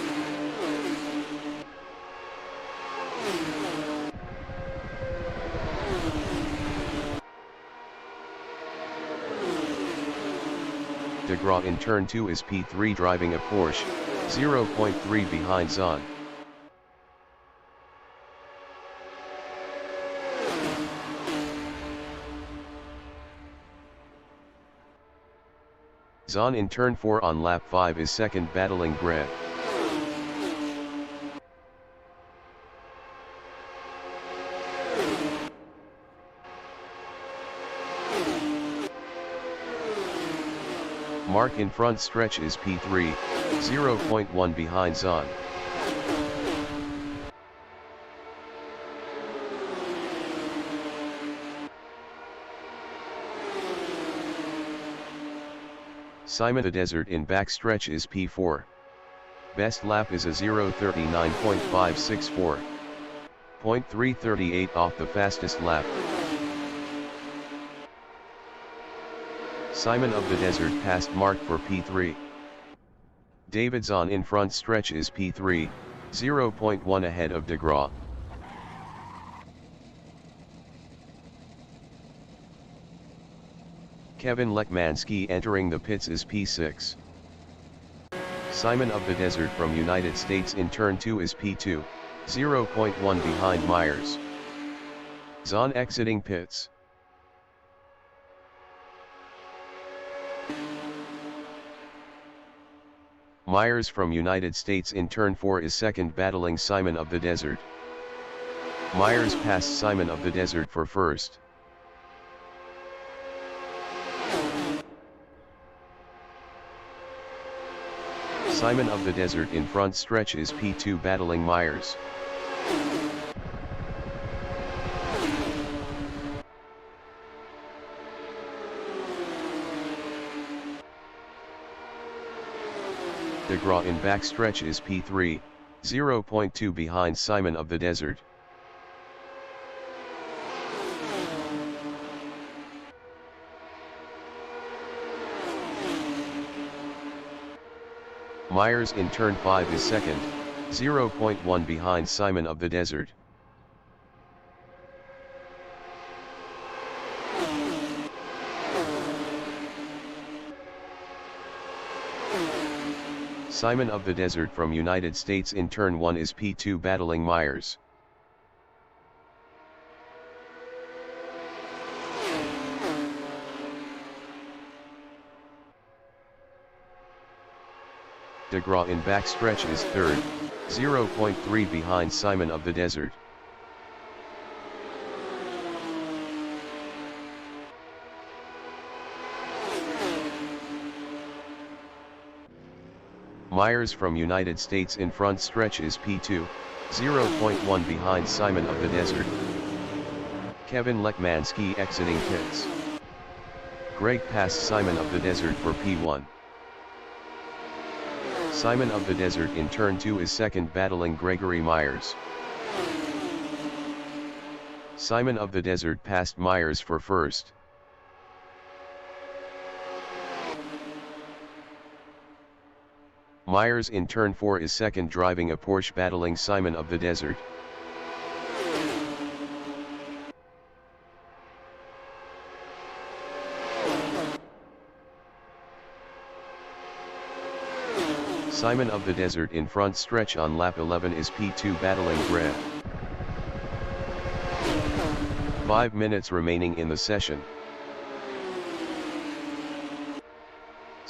DeGraw in turn 2 is P3 driving a Porsche, 0.3 behind Zahn. Zahn in turn 4 on lap 5 is second battling Greg. Mark in front stretch is P3, 0.1 behind Zahn. Simon the Desert in backstretch is P4. Best lap is a 0:39.564. 0.338 off the fastest lap. Simon of the Desert passed Mark for P3. Davidson in front stretch is P3, 0.1 ahead of DeGraw. Kevin Lekmanski entering the pits is P6. Simon of the Desert from United States in turn 2 is P2, 0.1 behind Myers. Zahn exiting pits. Myers from United States in turn 4 is second, battling Simon of the Desert. Myers passed Simon of the Desert for first. Simon of the Desert in front stretch is P2, battling Myers. DeGraw in backstretch is P3, 0.2 behind Simon of the Desert. Myers in turn 5 is second, 0.1 behind Simon of the Desert. Simon of the Desert from United States in turn 1 is P2, battling Myers. DeGraw in backstretch is third, 0.3 behind Simon of the Desert. Myers from United States in front stretch is P2, 0.1 behind Simon of the Desert. Kevin Lekmanski exiting pits. Greg passed Simon of the Desert for P1. Simon of the Desert in turn 2 is second, battling Gregory Myers. Simon of the Desert passed Myers for first. Myers in turn 4 is second, driving a Porsche, battling Simon of the Desert. Simon of the Desert in front stretch on lap 11 is P2, battling Greg. 5 minutes remaining in the session.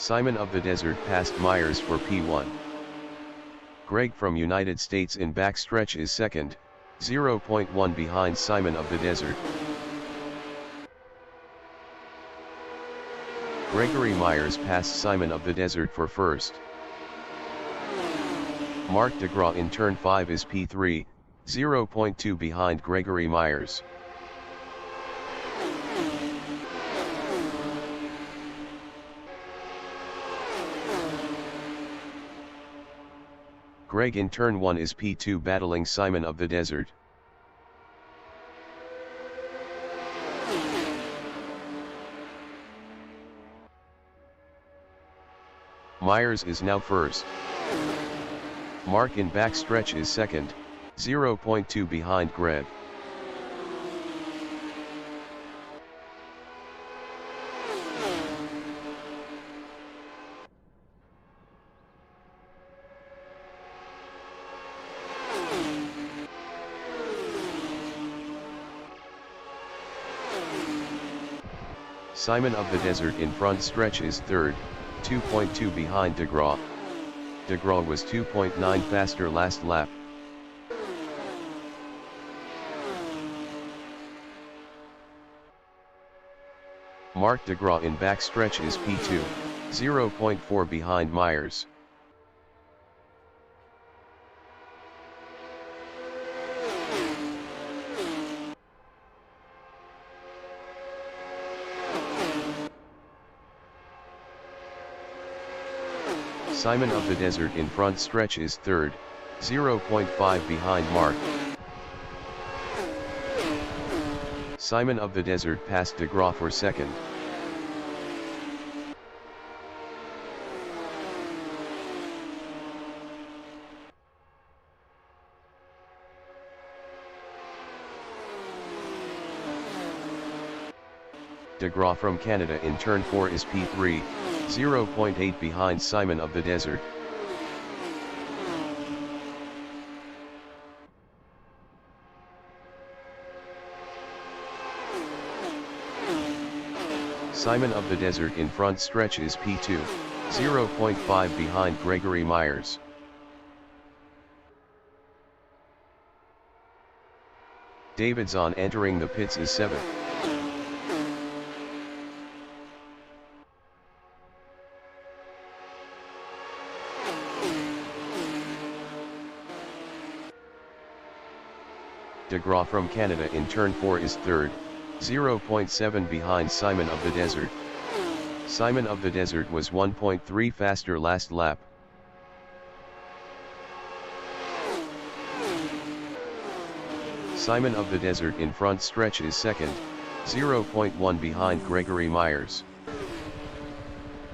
Simon of the Desert passed Myers for P1. Greg from United States in backstretch is second, 0.1 behind Simon of the Desert. Gregory Myers passed Simon of the Desert for first. Mark DeGraw in turn 5 is P3, 0.2 behind Gregory Myers. Greg in turn 1 is P2, battling Simon of the Desert. Myers is now first. Mark in backstretch is second, 0.2 behind Greg. Simon of the Desert in front stretch is third, 2.2 behind DeGraw. DeGraw was 2.9 faster last lap. Mark DeGraw in backstretch is P2, 0.4 behind Myers. Simon of the Desert in front stretch is third, 0.5 behind Mark. Simon of the Desert passed DeGraw for second. DeGraw from Canada in turn 4 is P3, 0.8 behind Simon of the Desert. Simon of the Desert in front stretch is P2, 0.5 behind Gregory Myers. Davidson entering the pits is 7th. DeGraw from Canada in turn 4 is 3rd, 0.7 behind Simon of the Desert. Simon of the Desert was 1.3 faster last lap. Simon of the Desert in front stretch is 2nd, 0.1 behind Gregory Myers.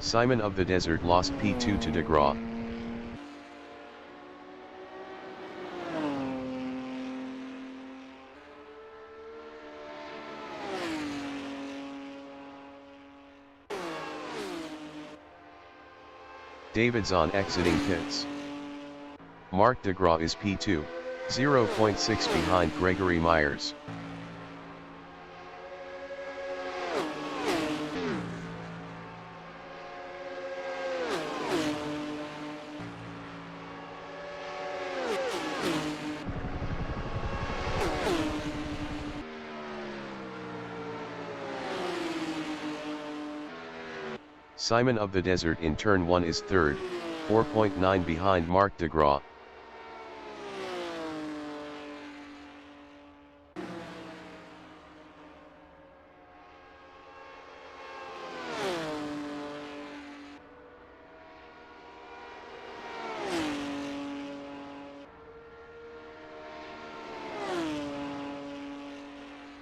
Simon of the Desert lost P2 to DeGraw. Davidson exiting pits. Mark DeGraw is P2, 0.6 behind Gregory Myers. Simon of the Desert in turn 1 is 3rd, 4.9 behind Mark DeGraw.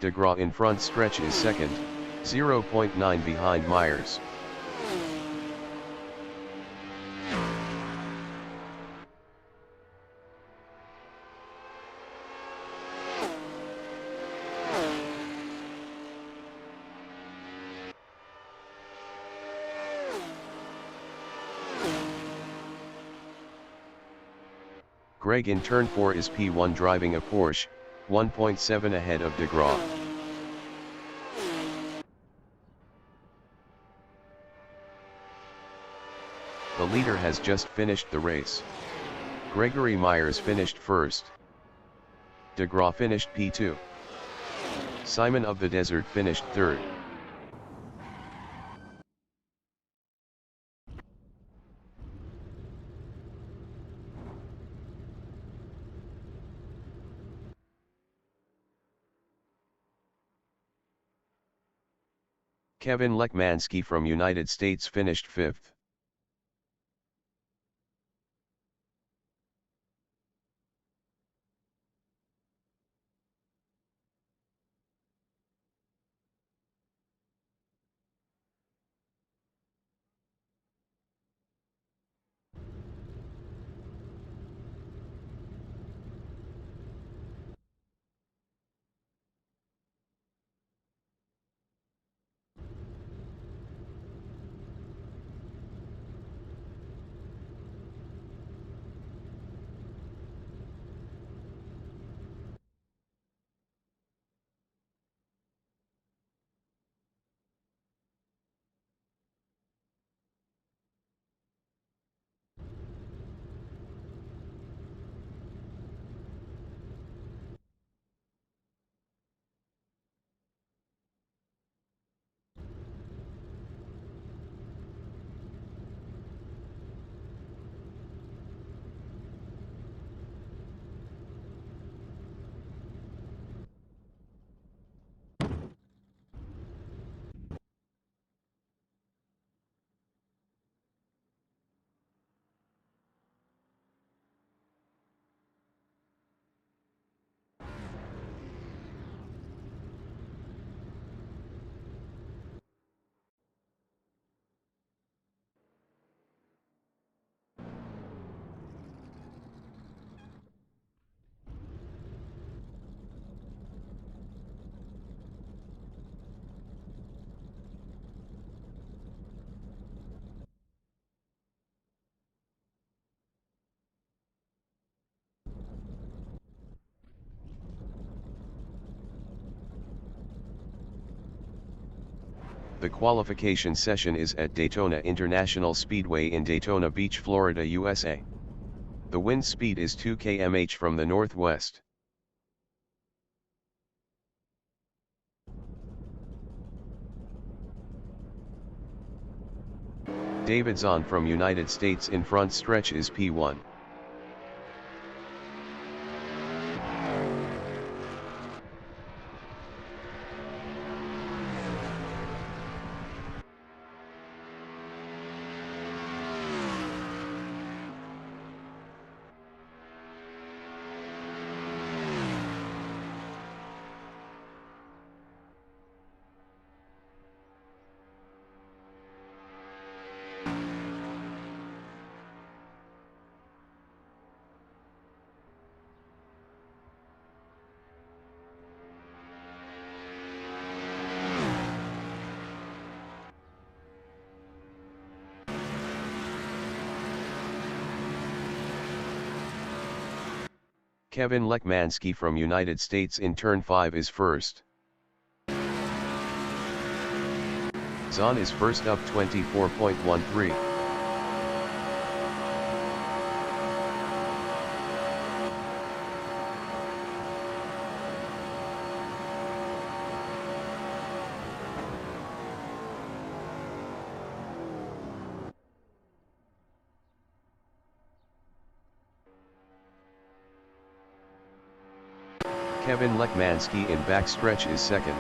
DeGraw in front stretch is 2nd, 0.9 behind Myers. Greg in turn 4 is P1 driving a Porsche, 1.7 ahead of DeGraw. The leader has just finished the race. Gregory Myers finished 1st. DeGraw finished P2. Simon of the Desert finished 3rd. Kevin Lekmansky from United States finished 5th. The qualification session is at Daytona International Speedway in Daytona Beach, Florida, USA. The wind speed is 2 km/h from the northwest. Davidson from United States in front stretch is P1. Kevin Lekmanski from United States in turn 5 is first. Zahn is first up 24.13. Kevin Lekmanski in backstretch is second.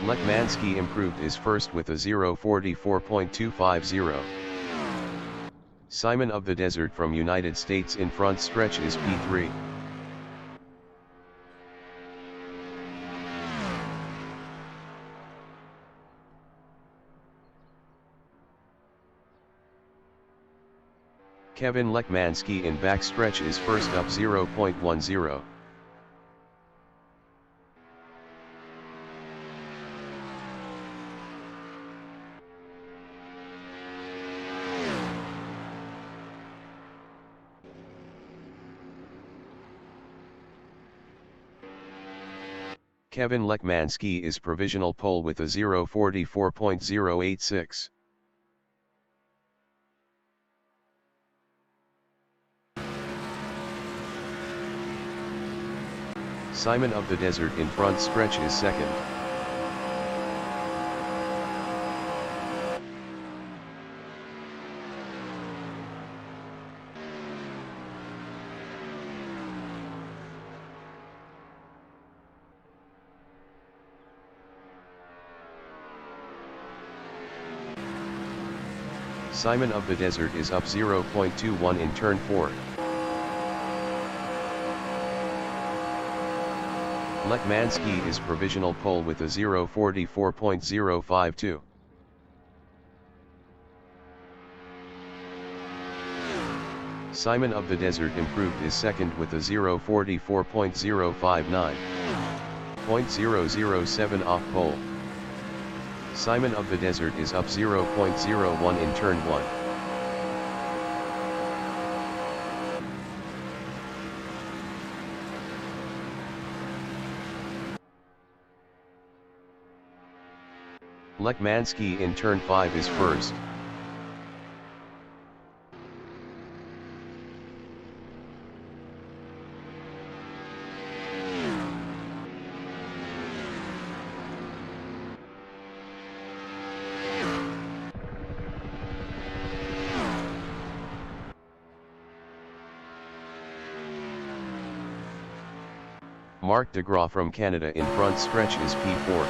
Lekmanski improved is first with a 0:44.250. Simon of the Desert from United States in front stretch is P3. Kevin Lekmanski in backstretch is first up 0.10. Kevin Lekmanski is provisional pole with a 0:44.086. Simon of the Desert in front stretch is second. Simon of the Desert is up 0.21 in turn 4. Lekmanski is provisional pole with a 0:44.052. Simon of the Desert improved is second with a 0:44.059. 0.007 off pole. Simon of the Desert is up 0.01 in turn 1. Lekmanski in turn 5 is first. Marc DeGraw from Canada in front stretch is P4.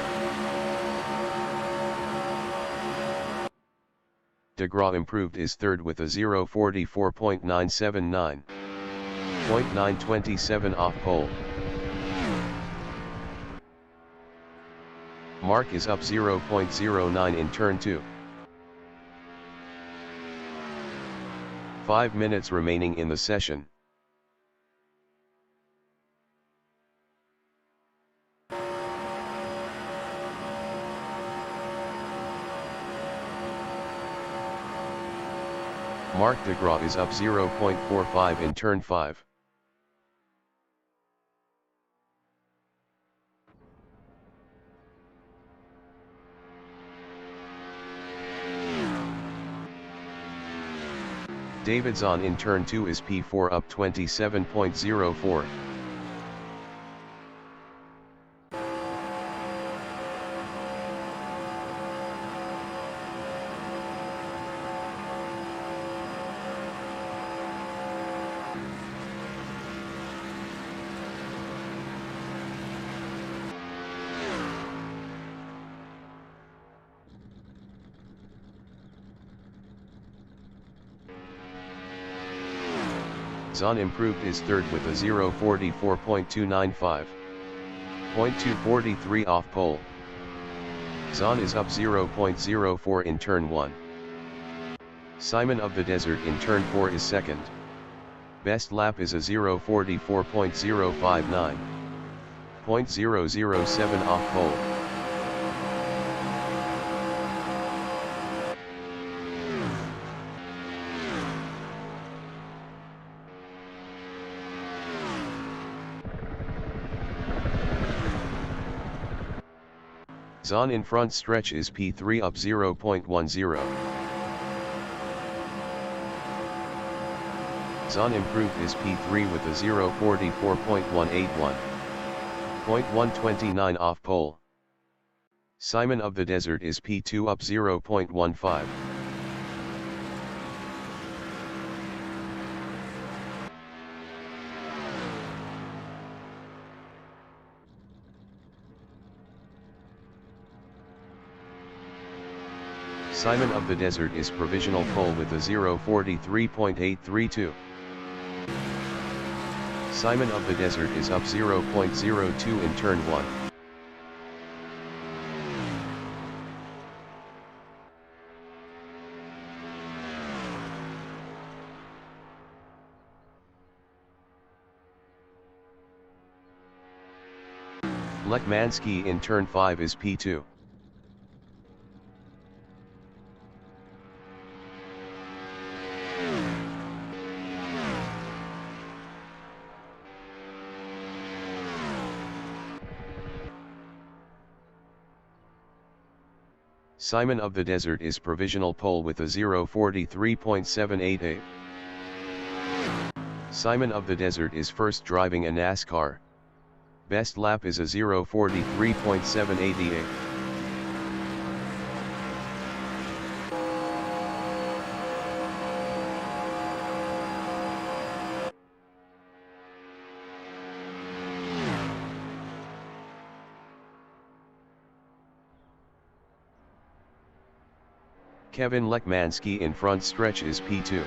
DeGraw improved is third with a 0:44.979. 0.927 off pole. Marc is up 0.09 in turn 2. 5 minutes remaining in the session. Marc de Gras is up 0.45 in turn 5. Davidson in turn 2 is P4 up 27.04. Zahn improved his third with a 0:44.295. 0.243 off pole. Zahn is up 0.04 in turn 1. Simon of the Desert in turn 4 is second. Best lap is a 0:44.059. 0.007 off pole. Zahn in front stretch is P3 up 0.10. Zahn improved his P3 with a 0:44.181. 0.129 off pole. Simon of the Desert is P2 up 0.15. Simon of the Desert is provisional pole with a 0:43.832. Simon of the Desert is up 0.02 in turn 1. Lekmansky in turn 5 is P2. Simon of the Desert is provisional pole with a 0:43.788. Simon of the Desert is first driving a NASCAR. Best lap is a 0:43.788. Kevin Lekmansky in front stretch is P2.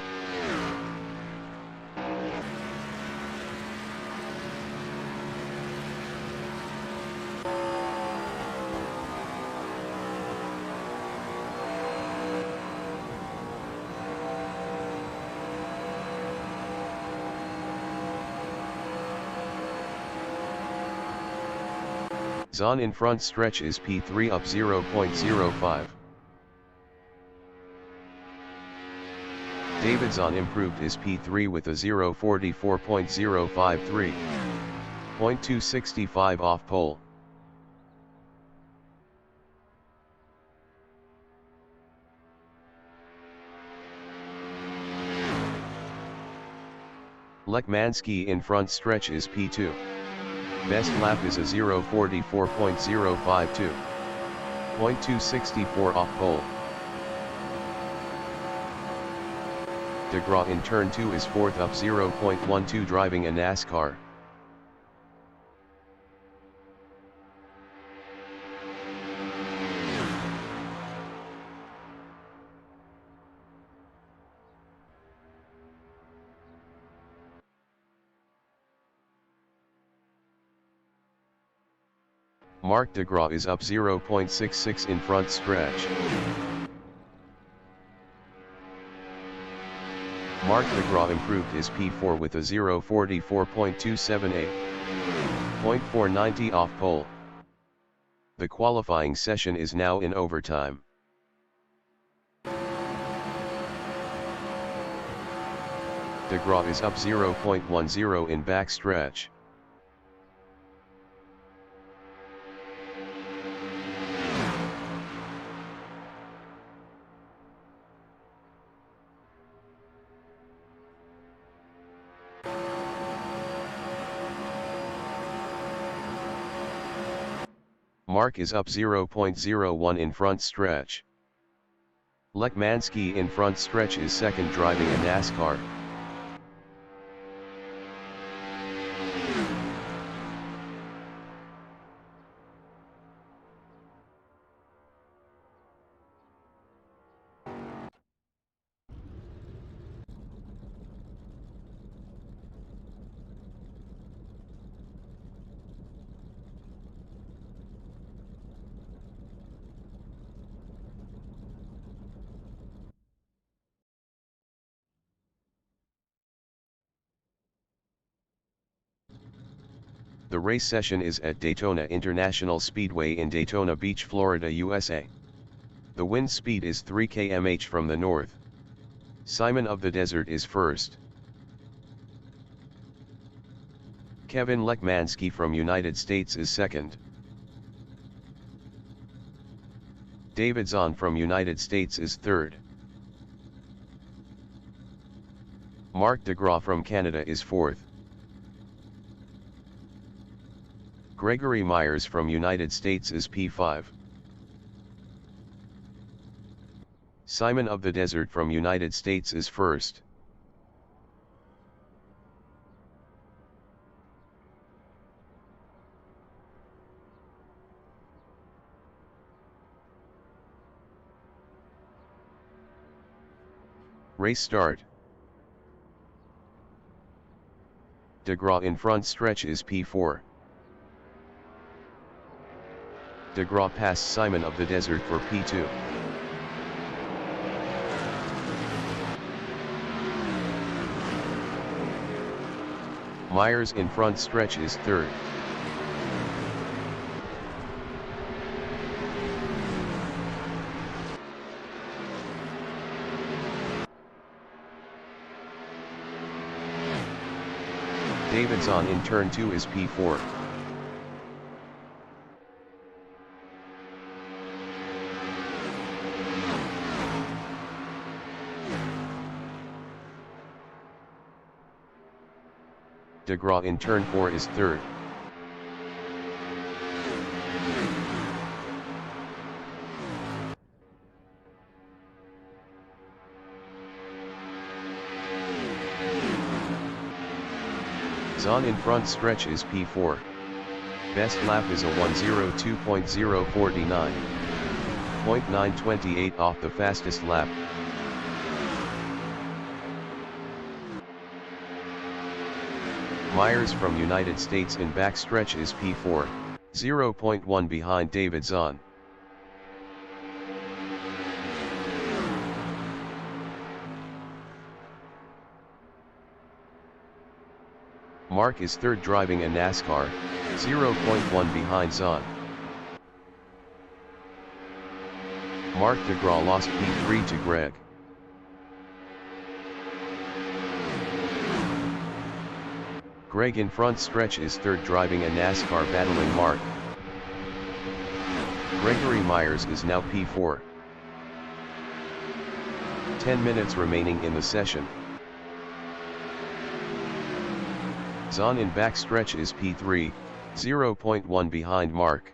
Zahn in front stretch is P3 up 0.05. Davidson improved his P3 with a 0:44.053. 0.265 off pole. Lekmansky in front stretch is P2. Best lap is a 0:44.052. 0.264 off pole. De Gras in turn 2 is fourth up 0.12 driving a NASCAR. Marc de Gras is up 0.66 in front stretch. Marc de Gras improved his P4 with a 0:44.278. 0.490 off pole. The qualifying session is now in overtime. DeGraw is up 0.10 in backstretch. Mark is up 0.01 in front stretch. Lekmanski in front stretch is second driving a NASCAR. The race session is at Daytona International Speedway in Daytona Beach, Florida, USA. The wind speed is 3 km/h from the north. Simon of the Desert is first. Kevin Lekmanski from United States is second. David Zahn from United States is third. Mark DeGraw from Canada is fourth. Gregory Myers from United States is P5. Simon of the Desert from United States is first. Race start. DeGraw in front stretch is P4. DeGraw passed Simon of the Desert for P2. Myers in front stretch is third. David Zahn in turn 2 is P4. DeGraw in turn 4 is third. Zahn in front stretch is P4. Best lap is a 1:02.049. 0.928 off the fastest lap. Myers from United States in backstretch is P4, 0.1 behind David Zahn. Mark is third driving a NASCAR, 0.1 behind Zahn. Mark DeGraw lost P3 to Greg. Greg in front stretch is third driving a NASCAR battling Mark. Gregory Myers is now P4. 10 minutes remaining in the session. Zahn in backstretch is P3, 0.1 behind Mark.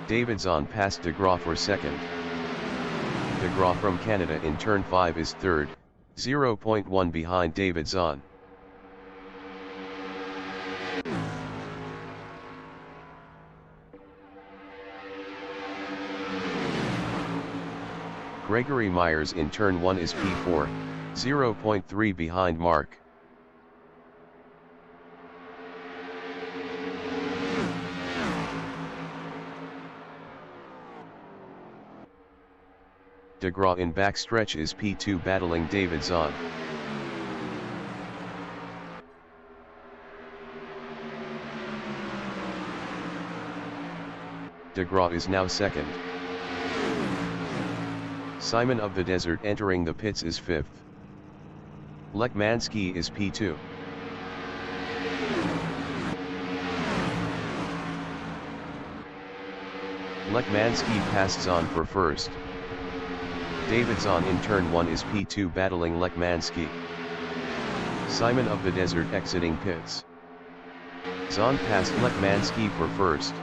David Zahn passed DeGraw for second. DeGraw from Canada in turn 5 is third, 0.1 behind David Zahn. Gregory Myers in turn 1 is P4, 0.3 behind Mark. DeGraw in backstretch is P2 battling David Zahn. DeGraw is now second. Simon of the Desert entering the pits is fifth. Lekmanski is P2. Lekmanski passed Zahn for first. David Zahn in turn 1 is P2 battling Lekmanski. Simon of the Desert exiting pits. Zahn passed Lekmanski for first.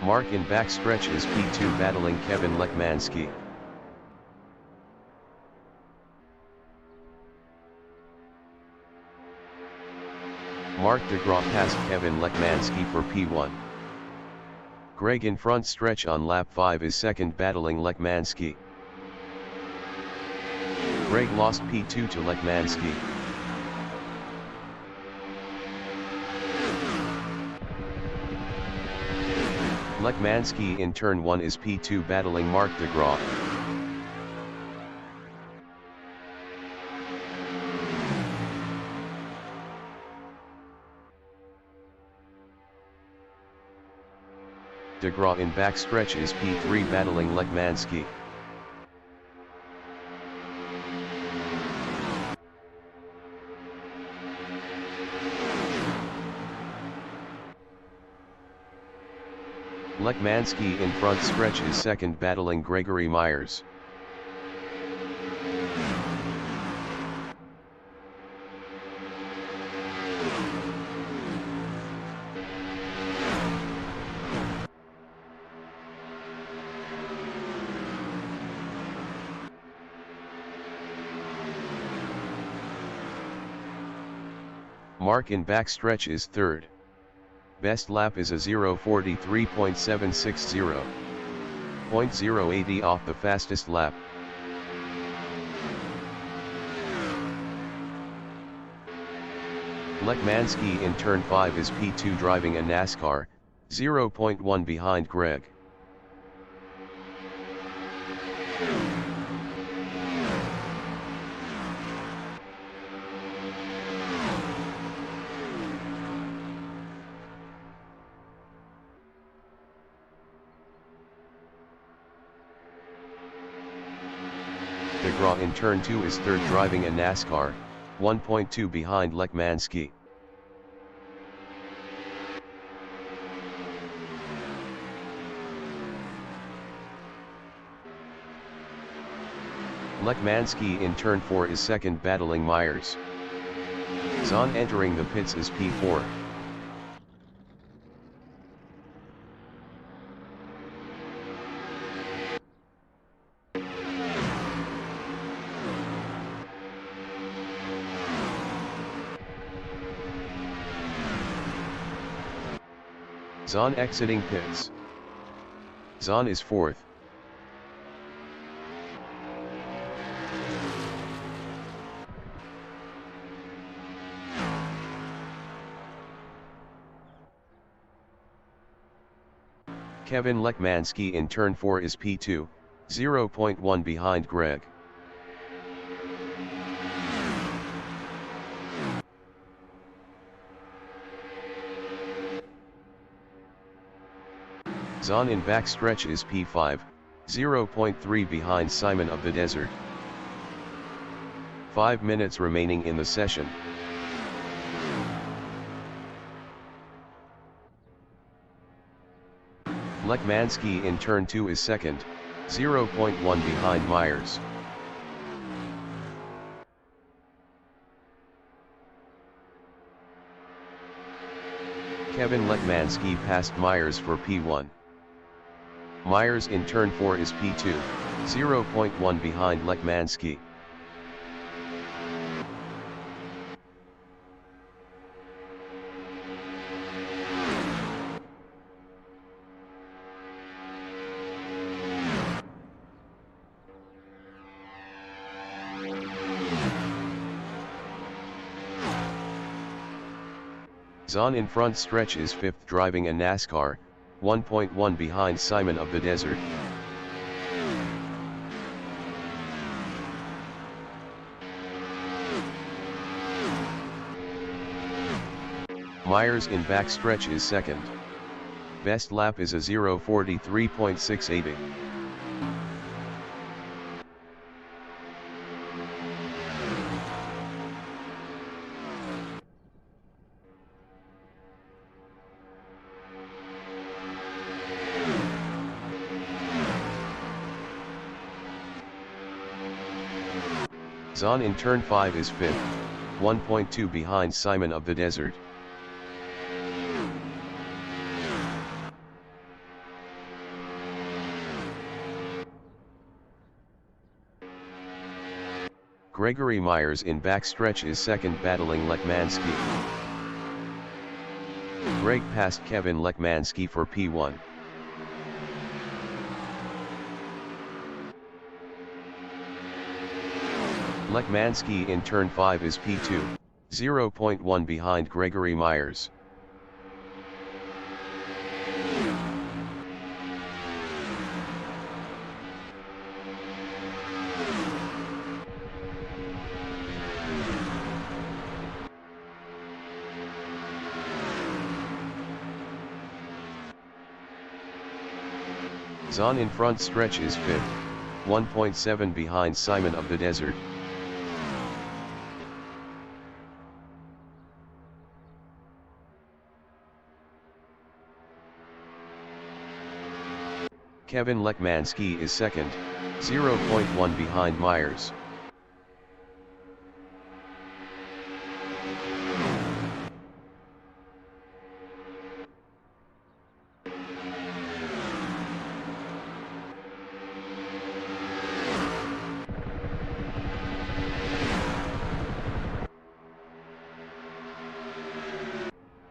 Mark in backstretch is P2 battling Kevin Lekmanski. Mark DeGraw passed Kevin Lekmanski for P1. Greg in front stretch on lap 5 is second battling Lekmanski. Greg lost P2 to Lekmanski. Lekmanski in turn 1 is P2 battling Mark DeGraw. DeGraw in backstretch is P3 battling Lekmanski. Lekmanski in front stretch is second battling Gregory Myers. Mark in backstretch is third. Best lap is a 0:43.760. 0.080 off the fastest lap. Lekmanski in turn 5 is P2 driving a NASCAR, 0.1 behind Greg. DeGraw in turn 2 is third driving a NASCAR, 1.2 behind Lekmanski. Lekmanski in turn 4 is second battling Myers. Zahn entering the pits is P4. Zahn exiting pits. Zahn is fourth. Kevin Lekmanski in turn 4 is P2, 0.1 behind Greg. Zahn in backstretch is P5, 0.3 behind Simon of the Desert. 5 minutes remaining in the session. Lekmanski in turn 2 is second, 0.1 behind Myers. Kevin Lekmanski passed Myers for P1. Myers in turn 4 is P2, 0.1 behind Lekmanski. Zahn in front stretch is fifth driving a NASCAR, 1.1 behind Simon of the Desert. Myers in backstretch is second. Best lap is a 0:43.680. Zahn in turn 5 is 5th, 1.2 behind Simon of the Desert. Gregory Myers in backstretch is second, battling Lekmansky. Greg passed Kevin Lekmansky for P1. Lekmansky in turn 5 is P2, 0.1 behind Gregory Myers. Zahn in front stretch is 5th, 1.7 behind Simon of the Desert. Kevin Lekmansky is second, 0.1 behind Myers.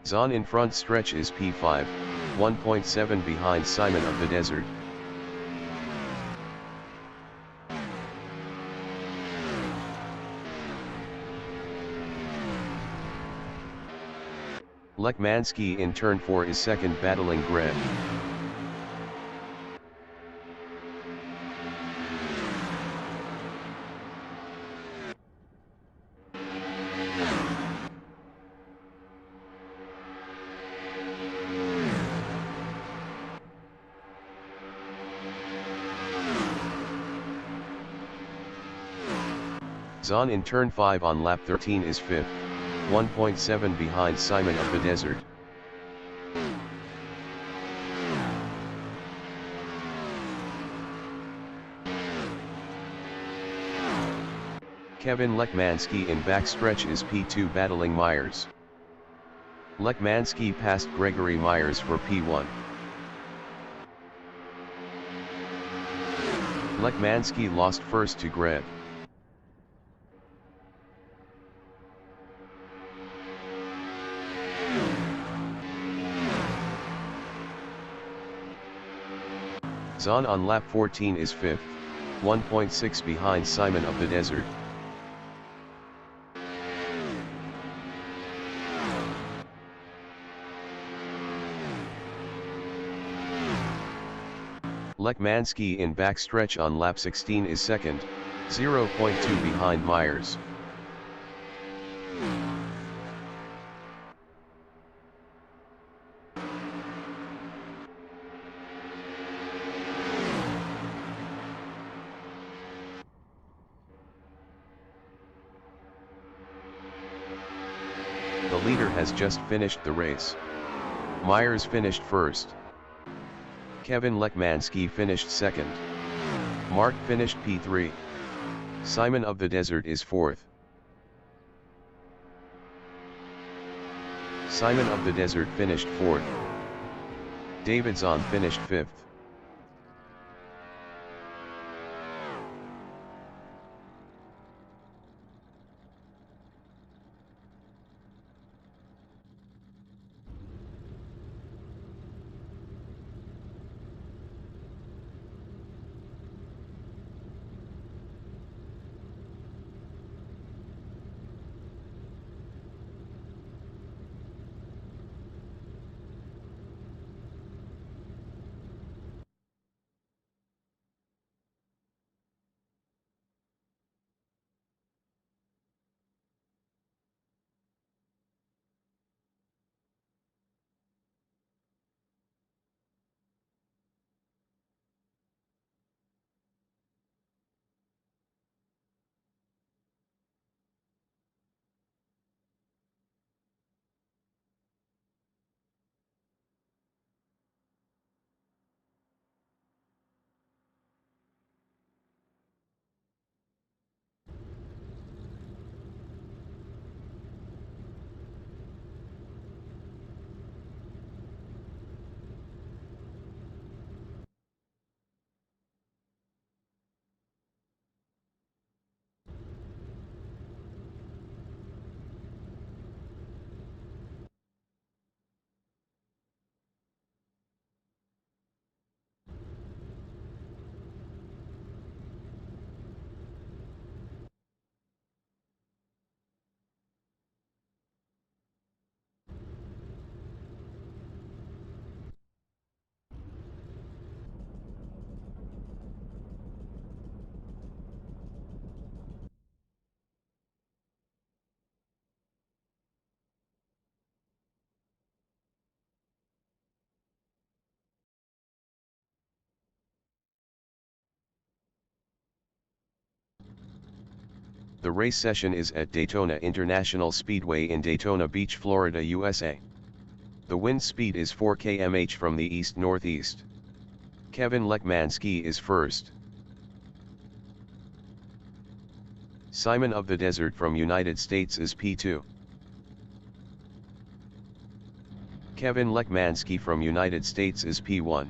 Zahn in front stretch is P5, 1.7 behind Simon of the Desert. Lekmansky in turn 4 is second, battling Greg. Zahn in turn 5 on lap 13 is 5th, 1.7 behind Simon of the Desert. Kevin Lekmansky in backstretch is P2, battling Myers. Lekmansky passed Gregory Myers for P1. Lekmansky lost first to Greg. Zahn on lap 14 is 5th, 1.6 behind Simon of the Desert. Lekmansky in backstretch on lap 16 is second, 0.2 behind Myers. The leader has just finished the race. Myers finished first. Kevin Lekmansky finished second. Mark finished P3. Simon of the Desert is fourth. Simon of the Desert finished fourth. David Zahn finished fifth. The race session is at Daytona International Speedway in Daytona Beach, Florida, USA. The wind speed is 4 km/h from the east-northeast. Kevin Lekmanski is first. Simon of the Desert from United States is P2. Kevin Lekmanski from United States is P1.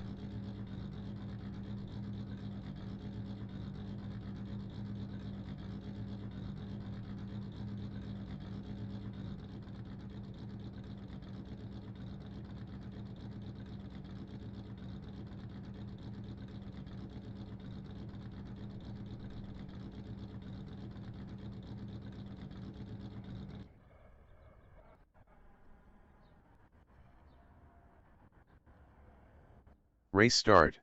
Race start.